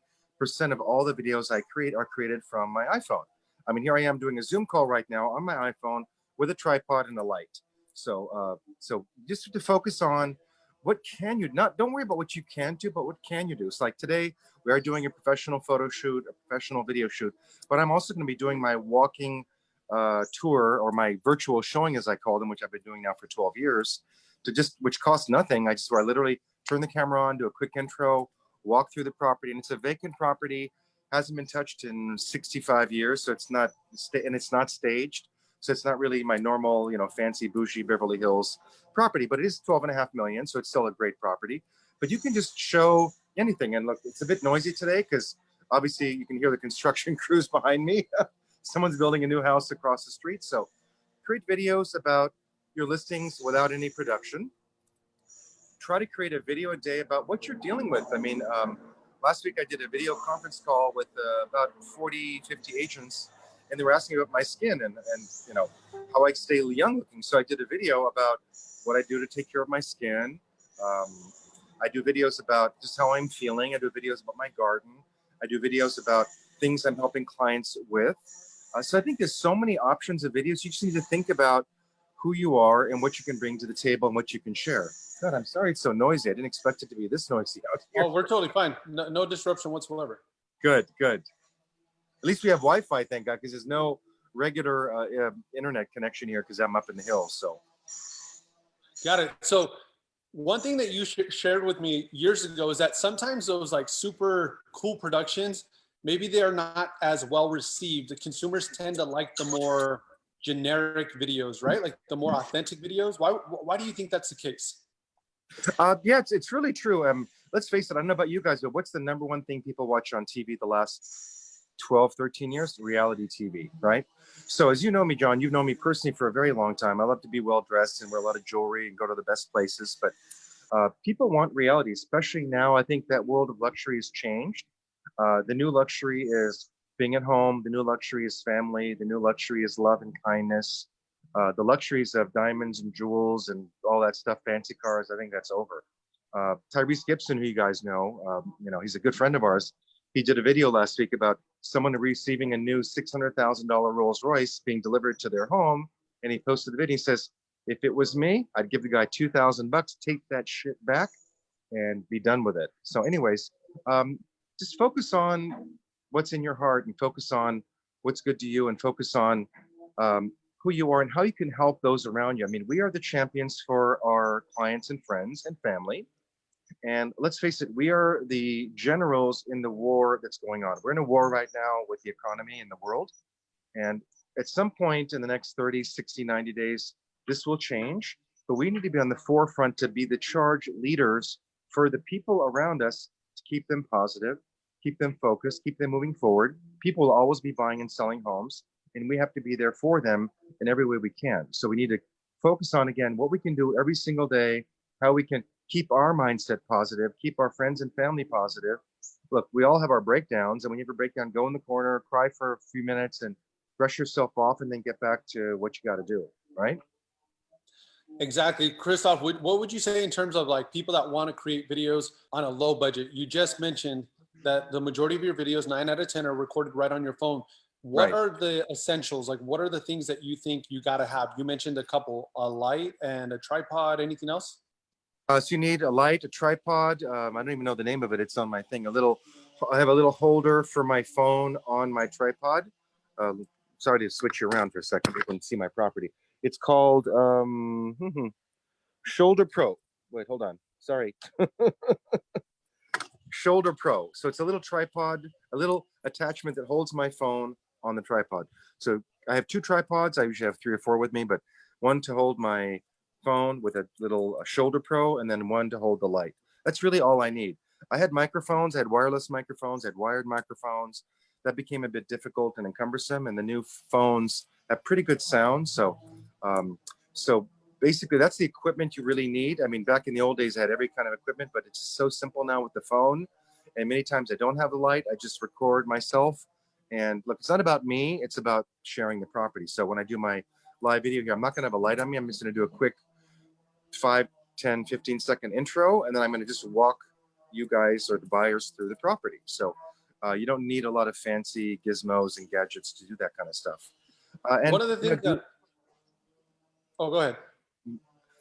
of all the videos I create are created from my iPhone. I mean, here I am doing a Zoom call right now on my iPhone with a tripod and a light. So, so just to focus on what can you don't worry about what you can do, but what can you do? It's like today we are doing a professional photo shoot, a professional video shoot, but I'm also going to be doing my walking tour, or my virtual showing, as I call them, which I've been doing now for 12 years, which costs nothing. Where I literally turn the camera on, do a quick intro, walk through the property, and it's a vacant property, hasn't been touched in 65 years, so it's not staged. So it's not really my normal, fancy bougie Beverly Hills property, but it is 12.5 million. So it's still a great property, but you can just show anything. And look, it's a bit noisy today because obviously you can hear the construction crews behind me. Someone's building a new house across the street. So create videos about your listings without any production. Try to create a video a day about what you're dealing with. I mean, last week I did a video conference call with about 40, 50 agents, and they were asking about my skin and how I stay young looking. So I did a video about what I do to take care of my skin. I do videos about just how I'm feeling. I do videos about my garden. I do videos about things I'm helping clients with. So I think there's so many options of videos. You just need to think about who you are and what you can bring to the table and what you can share. God, I'm sorry it's so noisy. I didn't expect it to be this noisy out here. Oh, we're totally fine. No disruption whatsoever. Good, good. At least we have Wi-Fi, thank God, because there's no regular internet connection here because I'm up in the hills. So, got it. So, one thing that you shared with me years ago is that sometimes those like super cool productions, maybe they are not as well received. The consumers tend to like the more generic videos, right? Like the more authentic videos. Why do you think that's the case? Yeah, it's really true. Let's face it. I don't know about you guys, but what's the number one thing people watch on TV the last 12, 13 years, reality TV, right? So as you know me, John, you've known me personally for a very long time. I love to be well dressed and wear a lot of jewelry and go to the best places, but people want reality, especially now. I think that world of luxury has changed. The new luxury is being at home. The new luxury is family. The new luxury is love and kindness. The luxuries of diamonds and jewels and all that stuff, fancy cars, I think that's over. Tyrese Gibson, who you guys know, he's a good friend of ours. He did a video last week about someone receiving a new $600,000 Rolls Royce being delivered to their home. And he posted the video. He says, if it was me, I'd give the guy $2,000, take that shit back and be done with it. So anyways, just focus on what's in your heart and focus on what's good to you and focus on who you are and how you can help those around you. I mean, we are the champions for our clients and friends and family. And let's face it, we are the generals in the war that's going on. We're in a war right now with the economy in the world. And at some point in the next 30, 60, 90 days, this will change. But we need to be on the forefront to be the charge leaders for the people around us to keep them positive, keep them focused, keep them moving forward. People will always be buying and selling homes, and we have to be there for them in every way we can. So we need to focus on, again, what we can do every single day, how we can keep our mindset positive, keep our friends and family positive. Look, we all have our breakdowns, and when you have a breakdown, go in the corner, cry for a few minutes and brush yourself off and then get back to what you got to do, right? Exactly. Christophe, what would you say in terms of like people that want to create videos on a low budget? You just mentioned that the majority of your videos, 9 out of 10, are recorded right on your phone. What Right. are the essentials? Like, what are the things that you think you got to have? You mentioned a couple, a light and a tripod. Anything else? So you need a light, a tripod. I don't even know the name of it. It's on my thing. I have a little holder for my phone on my tripod. Sorry to switch you around for a second. You can see my property. It's called Shoulder Pro. Wait, hold on. Sorry. Shoulder Pro. So it's a little tripod, a little attachment that holds my phone on the tripod. So I have 2 tripods. I usually have 3 or 4 with me, but one to hold my phone with a little Shoulder Pro, and then one to hold the light. That's really all I need. I had microphones, I had wireless microphones, I had wired microphones. That became a bit difficult and cumbersome, and the new phones have pretty good sound. So basically that's the equipment you really need. I mean, back in the old days, I had every kind of equipment, but it's so simple now with the phone. And many times I don't have the light, I just record myself. And look, it's not about me, it's about sharing the property. So when I do my live video here, I'm not gonna have a light on me. I'm just gonna do a quick 5, 10, 15-second intro, and then I'm gonna just walk you guys or the buyers through the property. So you don't need a lot of fancy gizmos and gadgets to do that kind of stuff. And One of the things that, oh, go ahead.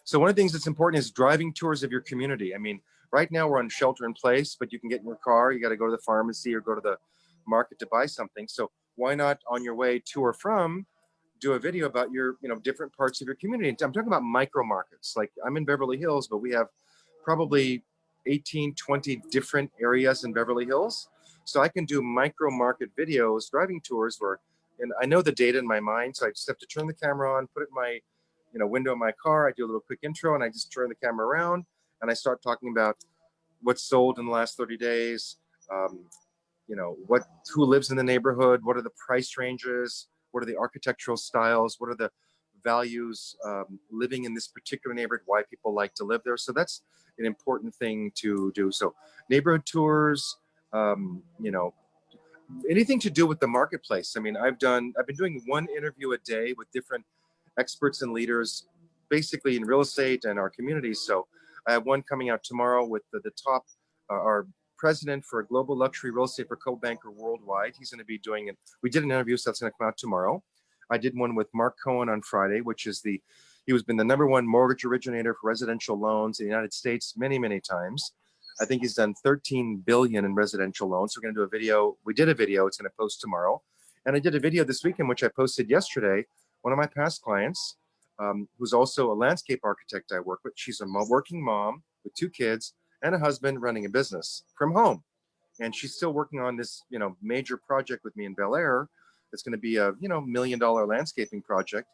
So one of the things that's important is driving tours of your community. I mean, right now we're on shelter in place, but you can get in your car, you got to go to the pharmacy or go to the market to buy something. So why not on your way to or from do a video about your, different parts of your community? I'm talking about micro markets. Like I'm in Beverly Hills, but we have probably 18, 20 different areas in Beverly Hills. So I can do micro market videos, driving tours and I know the data in my mind. So I just have to turn the camera on, put it in my window of my car. I do a little quick intro and I just turn the camera around and I start talking about what's sold in the last 30 days, who lives in the neighborhood, what are the price ranges, what are the architectural styles, what are the values living in this particular neighborhood, why people like to live there. So that's an important thing to do. So neighborhood tours, anything to do with the marketplace. I mean, I've been doing 1 interview a day with different experts and leaders, basically in real estate and our communities. So I have one coming out tomorrow with the top, our president for global luxury real estate for Co-Banker Worldwide. He's going to be doing it. We did an interview, so that's going to come out tomorrow. I did one with Mark Cohen on Friday, he has been the #1 mortgage originator for residential loans in the United States many, many times. I think he's done 13 billion in residential loans. So we're going to do a video. We did a video. It's going to post tomorrow. And I did a video this weekend, which I posted yesterday. One of my past clients, who's also a landscape architect I work with. She's a working mom with 2 kids and a husband running a business from home. And she's still working on this, major project with me in Bel Air. It's going to be a, $1 million landscaping project.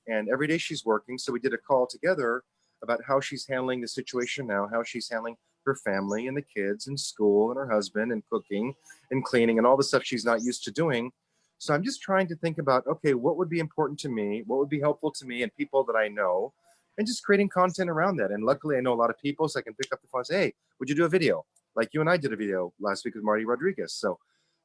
And every day she's working. So we did a call together about how she's handling the situation now, how she's handling her family and the kids and school and her husband and cooking and cleaning and all the stuff she's not used to doing. So I'm just trying to think about, okay, what would be important to me? What would be helpful to me and people that I know, and just creating content around that. And luckily I know a lot of people, so I can pick up the phone and say, hey, would you do a video? Like you and I did a video last week with Marty Rodriguez. So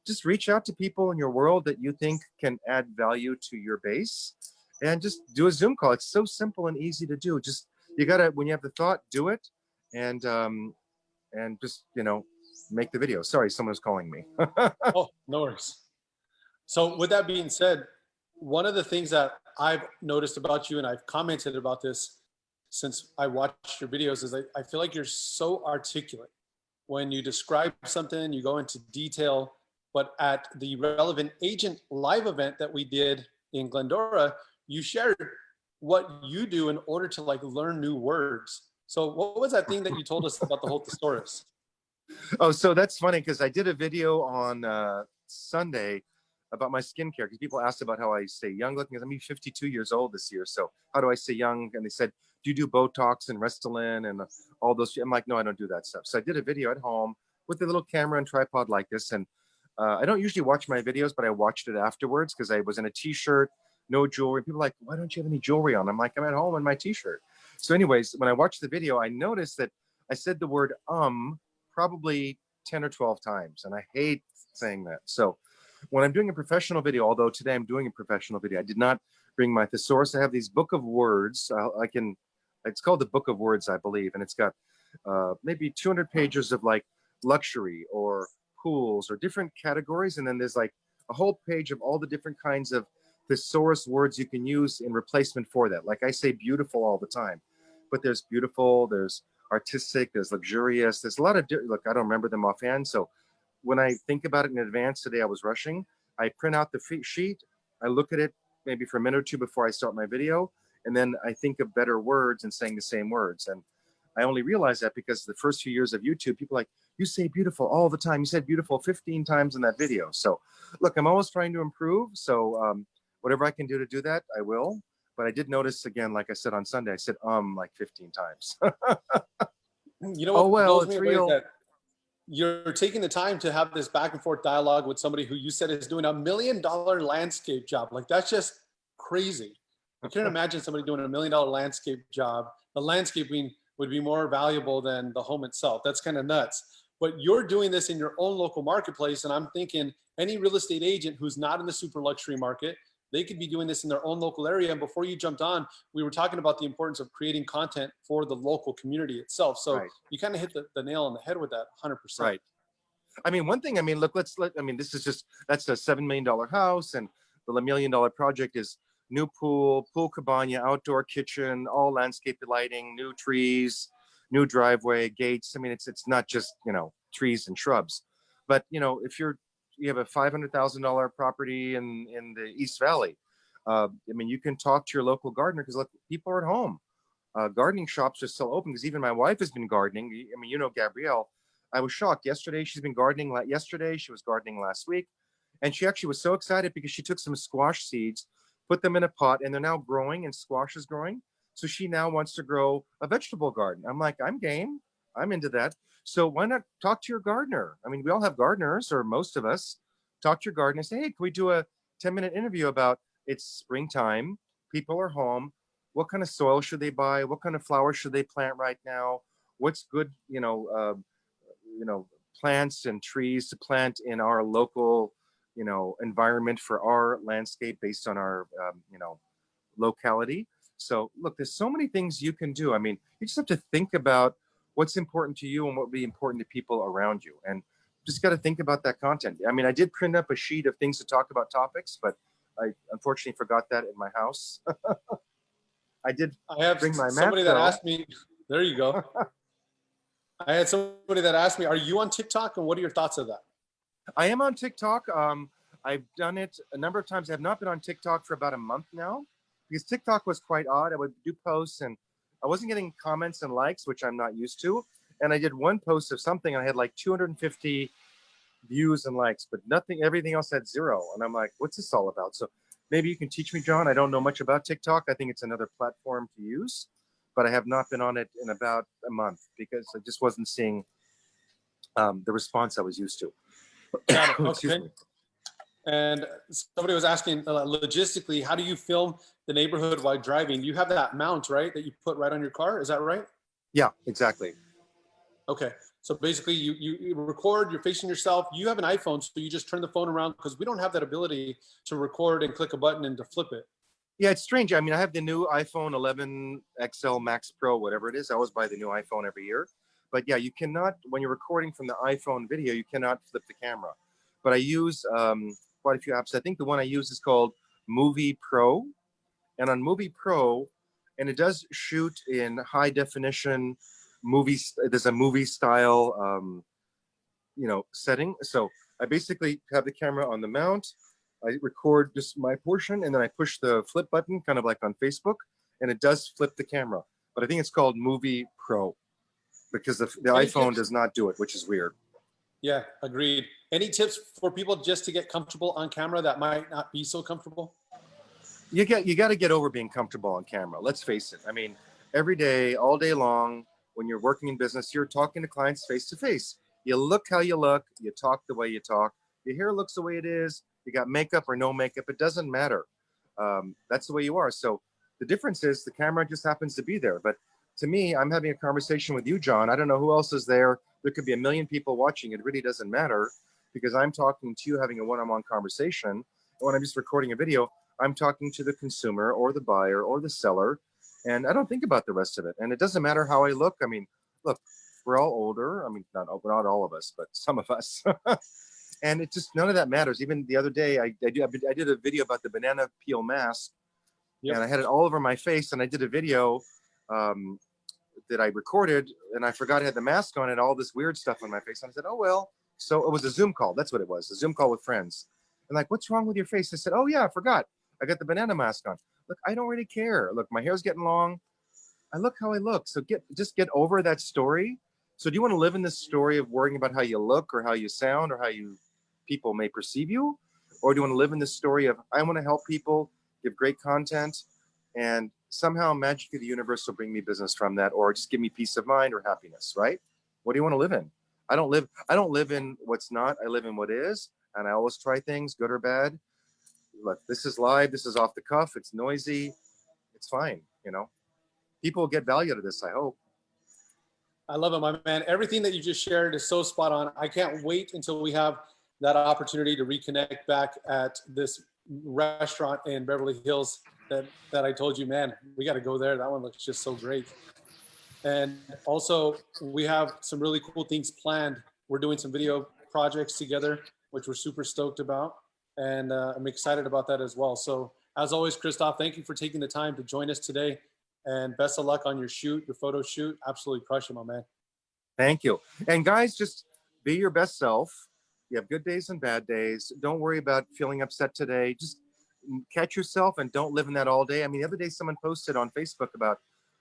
just reach out to people in your world that you think can add value to your base and just do a Zoom call. It's so simple and easy to do. Just, you gotta, when you have the thought, do it, and just, you know, make the video. Sorry, someone's calling me. Oh, no worries. So with that being said, one of the things that I've noticed about you, and I've commented about this since I watched your videos, is I feel like you're so articulate. When you describe something, you go into detail, but at the Relevant Agent live event that we did in Glendora, you shared what you do in order to like learn new words. So what was that thing that you told us about the whole thesaurus? Oh, so that's funny because I did a video on Sunday about my skincare, because people asked about how I stay young looking. I'm 52 years old this year, so how do I stay young? And they said, do you do Botox and Restylane and all those? I'm like, no, I don't do that stuff. So I did a video at home with a little camera and tripod like this, and I don't usually watch my videos, but I watched it afterwards because I was in a t-shirt, no jewelry. People are like, why don't you have any jewelry on? I'm like, I'm at home in my t-shirt. So anyways, when I watched the video, I noticed that I said the word probably 10 or 12 times, and I hate saying that. So when I'm doing a professional video, although today I'm doing a professional video, I did not bring my thesaurus. I have these book of words. It's called the Book of Words, I believe, and it's got maybe 200 pages of like luxury or pools or different categories, and then there's like a whole page of all the different kinds of thesaurus words you can use in replacement for that. Like I say beautiful all the time, but there's beautiful, there's artistic, there's luxurious, there's a lot of, look, I don't remember them offhand. So when I think about it in advance, today I was rushing, I print out the sheet, I look at it maybe for a minute or two before I start my video, and then I think of better words and saying the same words. And I only realized that because the first few years of YouTube, people are like, you say beautiful all the time. You said beautiful 15 times in that video. So look, I'm always trying to improve. So whatever I can do to do that, I will. But I did notice, again, like I said on Sunday, I said like 15 times. You know what? Oh, well, blows me it's away real. that you're taking the time to have this back and forth dialogue with somebody who you said is doing $1 million landscape job. Like, that's just crazy. I couldn't imagine somebody doing $1 million landscape job. The landscaping would be more valuable than the home itself. That's kind of nuts. But you're doing this in your own local marketplace. And I'm thinking any real estate agent who's not in the super luxury market, they could be doing this in their own local area. And before you jumped on, we were talking about the importance of creating content for the local community itself. So Right. you kind of hit the nail on the head with that 100%. Right. I mean, one thing, I mean, look, this is just, that's a $7 million house, and the $1 million project is new pool cabana, outdoor kitchen, all landscape lighting, new trees, new driveway, gates. I mean, it's not just, you know, trees and shrubs, but you know, if you have a $500,000 property in the East Valley, I mean, you can talk to your local gardener, because look, people are at home. Gardening shops are still open, because even my wife has been gardening. I mean, you know, Gabrielle, I was shocked. Yesterday, she's been gardening. Yesterday, she was gardening last week. And she actually was so excited because she took some squash seeds, put them in a pot, and they're now growing, and squash is growing. So she now wants to grow a vegetable garden. I'm like, I'm game. I'm into that. So why not talk to your gardener? I mean, we all have gardeners, or most of us. Talk to your gardener and say, hey, can we do a 10-minute interview about, it's springtime, people are home, what kind of soil should they buy? What kind of flowers should they plant right now? What's good, plants and trees to plant in our local, environment for our landscape based on our, locality. So look, there's so many things you can do. I mean, you just have to think about what's important to you and what would be important to people around you. And just got to think about that content. I mean, I did print up a sheet of things to talk about topics, but I unfortunately forgot that in my house. I have bring my somebody map, that asked me, there you go. I had somebody that asked me, are you on TikTok, and what are your thoughts of that? I am on TikTok. I've done it a number of times. I have not been on TikTok for about a month now, because TikTok was quite odd. I would do posts and I wasn't getting comments and likes, which I'm not used to. And I did one post of something, and I had like 250 views and likes, but nothing, everything else had 0. And I'm like, what's this all about? So maybe you can teach me, John. I don't know much about TikTok. I think it's another platform to use, but I have not been on it in about a month because I just wasn't seeing the response I was used to. Got it. Excuse Okay. me. And somebody was asking logistically, how do you film the neighborhood while driving? You have that mount, right, that you put right on your car? Is that right? Yeah, exactly. Okay. So basically you record, you're facing yourself. You have an iPhone, so you just turn the phone around because we don't have that ability to record and click a button and to flip it. Yeah, it's strange. I mean, I have the new iPhone 11 XL Max Pro, whatever it is. I always buy the new iPhone every year. But yeah, you cannot, when you're recording from the iPhone video, you cannot flip the camera. But I use quite a few apps. I think the one I use is called Movie Pro. And on Movie Pro, and it does shoot in high definition movies. There's a movie style, setting. So I basically have the camera on the mount. I record just my portion, and then I push the flip button, kind of like on Facebook, and it does flip the camera. But I think it's called Movie Pro because the iPhone does not do it, which is weird. Yeah, agreed. Any tips for people just to get comfortable on camera that might not be so comfortable? You got to get over being comfortable on camera. Let's face it. I mean, every day, all day long, when you're working in business, you're talking to clients face to face. You look how you look. You talk the way you talk. Your hair looks the way it is. You got makeup or no makeup. It doesn't matter. That's the way you are. So the difference is the camera just happens to be there. But to me, I'm having a conversation with you, John. I don't know who else is there. There could be a million people watching. It really doesn't matter because I'm talking to you, having a one-on-one conversation. And when I'm just recording a video, I'm talking to the consumer or the buyer or the seller, and I don't think about the rest of it. And it doesn't matter how I look. I mean, look, we're all older. I mean, not all of us, but some of us. And it just, none of that matters. Even the other day, I did a video about the banana peel mask, and I had it all over my face. And I did a video that I recorded, and I forgot I had the mask on and all this weird stuff on my face. And I said, oh, well. So it was a Zoom call. That's what it was, a Zoom call with friends. And like, what's wrong with your face? I said, oh, yeah, I forgot. I got the banana mask on. Look, I don't really care. Look, my hair's getting long. I look how I look. So just get over that story. So do you want to live in this story of worrying about how you look or how you sound or how people may perceive you? Or do you want to live in this story of, I want to help people, give great content, and somehow magically the universe will bring me business from that, or just give me peace of mind or happiness, right? What do you want to live in? I don't live in what's not. I live in what is. And I always try things, good or bad. Look, this is live. This is off the cuff. It's noisy. It's fine. People will get value out of this, I hope. I love it, my man. Everything that you just shared is so spot on. I can't wait until we have that opportunity to reconnect back at this restaurant in Beverly Hills that I told you, man, we got to go there. That one looks just so great. And also, we have some really cool things planned. We're doing some video projects together, which we're super stoked about. And I'm excited about that as well. So as always, Christophe, thank you for taking the time to join us today. And best of luck on your photo shoot. Absolutely crush it, my man. Thank you. And guys, just be your best self. You have good days and bad days. Don't worry about feeling upset today. Just catch yourself and don't live in that all day. I mean, the other day someone posted on Facebook about,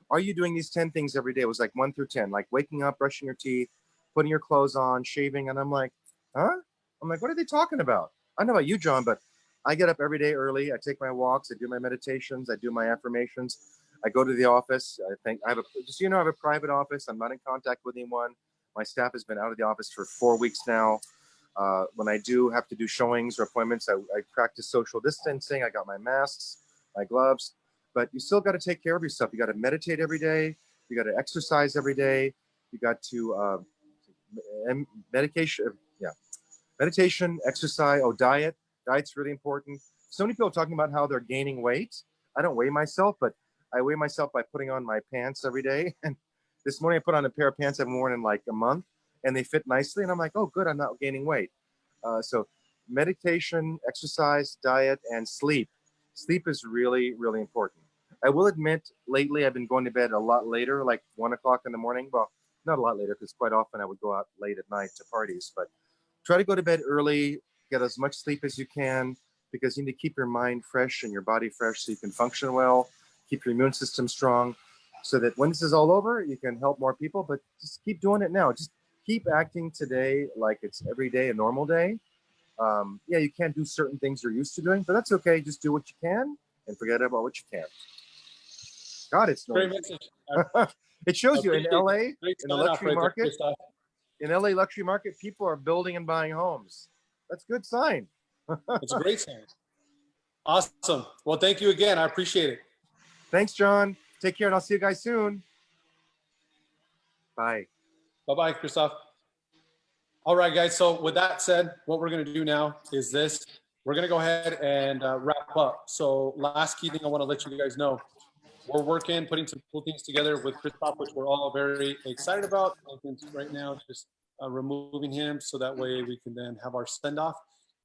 are you doing these 10 things every day? It was like 1 through 10, like waking up, brushing your teeth, putting your clothes on, shaving. And I'm like, huh? I'm like, what are they talking about? I don't know about you, John, but I get up every day early. I take my walks. I do my meditations. I do my affirmations. I go to the office. I have a private office. I'm not in contact with anyone. My staff has been out of the office for 4 weeks now. When I do have to do showings or appointments, I practice social distancing. I got my masks, my gloves, but you still got to take care of yourself. You got to meditate every day. You got to exercise every day. You got to meditation, exercise. Diet. Diet's really important. So many people are talking about how they're gaining weight. I don't weigh myself, but I weigh myself by putting on my pants every day. And this morning I put on a pair of pants I haven't worn in like a month, and they fit nicely. And I'm like, oh, good, I'm not gaining weight. So meditation, exercise, diet, and sleep. Sleep is really, really important. I will admit, lately I've been going to bed a lot later, like 1 o'clock in the morning. Well, not a lot later, because quite often I would go out late at night to parties. But try to go to bed early, get as much sleep as you can, because you need to keep your mind fresh and your body fresh so you can function well, keep your immune system strong, so that when this is all over, you can help more people. But just keep doing it now. Just keep acting today like it's every day a normal day. You can't do certain things you're used to doing, but that's okay. Just do what you can and forget about what you can't. God, it's Great noisy. message. It shows you in Appreciate LA, it. Great in the sign off luxury right there, market, Christophe. in LA luxury market, people are building and buying homes. That's a good sign. It's a great sign. Awesome. Well, thank you again. I appreciate it. Thanks, John. Take care, and I'll see you guys soon. Bye. Bye-bye, Christophe. All right, guys. So with that said, what we're going to do now is this. We're going to go ahead and wrap up. So last key thing I want to let you guys know, we're working, putting some cool things together with Christophe, which we're all very excited about. Right now, just removing him so that way we can then have our send-off.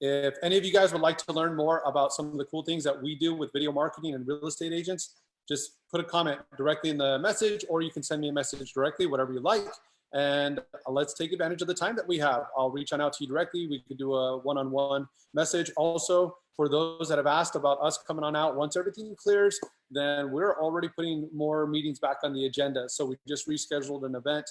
If any of you guys would like to learn more about some of the cool things that we do with video marketing and real estate agents, just put a comment directly in the message, or you can send me a message directly, whatever you like. And let's take advantage of the time that we have. I'll reach out to you directly. We could do a one-on-one message. Also, for those that have asked about us coming on out, once everything clears, then we're already putting more meetings back on the agenda. So we just rescheduled an event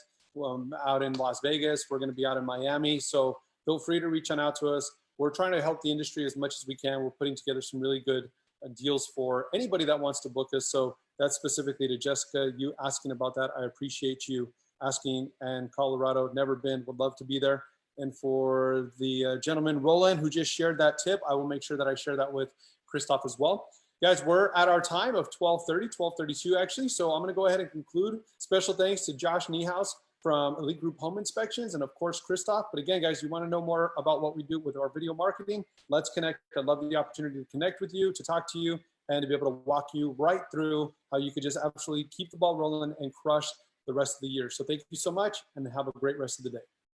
out in Las Vegas. We're going to be out in Miami. So feel free to reach out to us. We're trying to help the industry as much as we can. We're putting together some really good deals for anybody that wants to book us. So that's specifically to Jessica, you asking about that. I appreciate you asking. And Colorado, never been, would love to be there. And for the gentleman, Roland, who just shared that tip, I will make sure that I share that with Christophe as well. Guys, we're at our time of 12:30, 12:32 actually. So I'm gonna go ahead and conclude. Special thanks to Josh Niehaus from Elite Group Home Inspections, and of course, Christophe. But again, guys, you wanna know more about what we do with our video marketing, let's connect. I'd love the opportunity to connect with you, to talk to you, and to be able to walk you right through how you could just absolutely keep the ball rolling and crush the rest of the year. So thank you so much, and have a great rest of the day.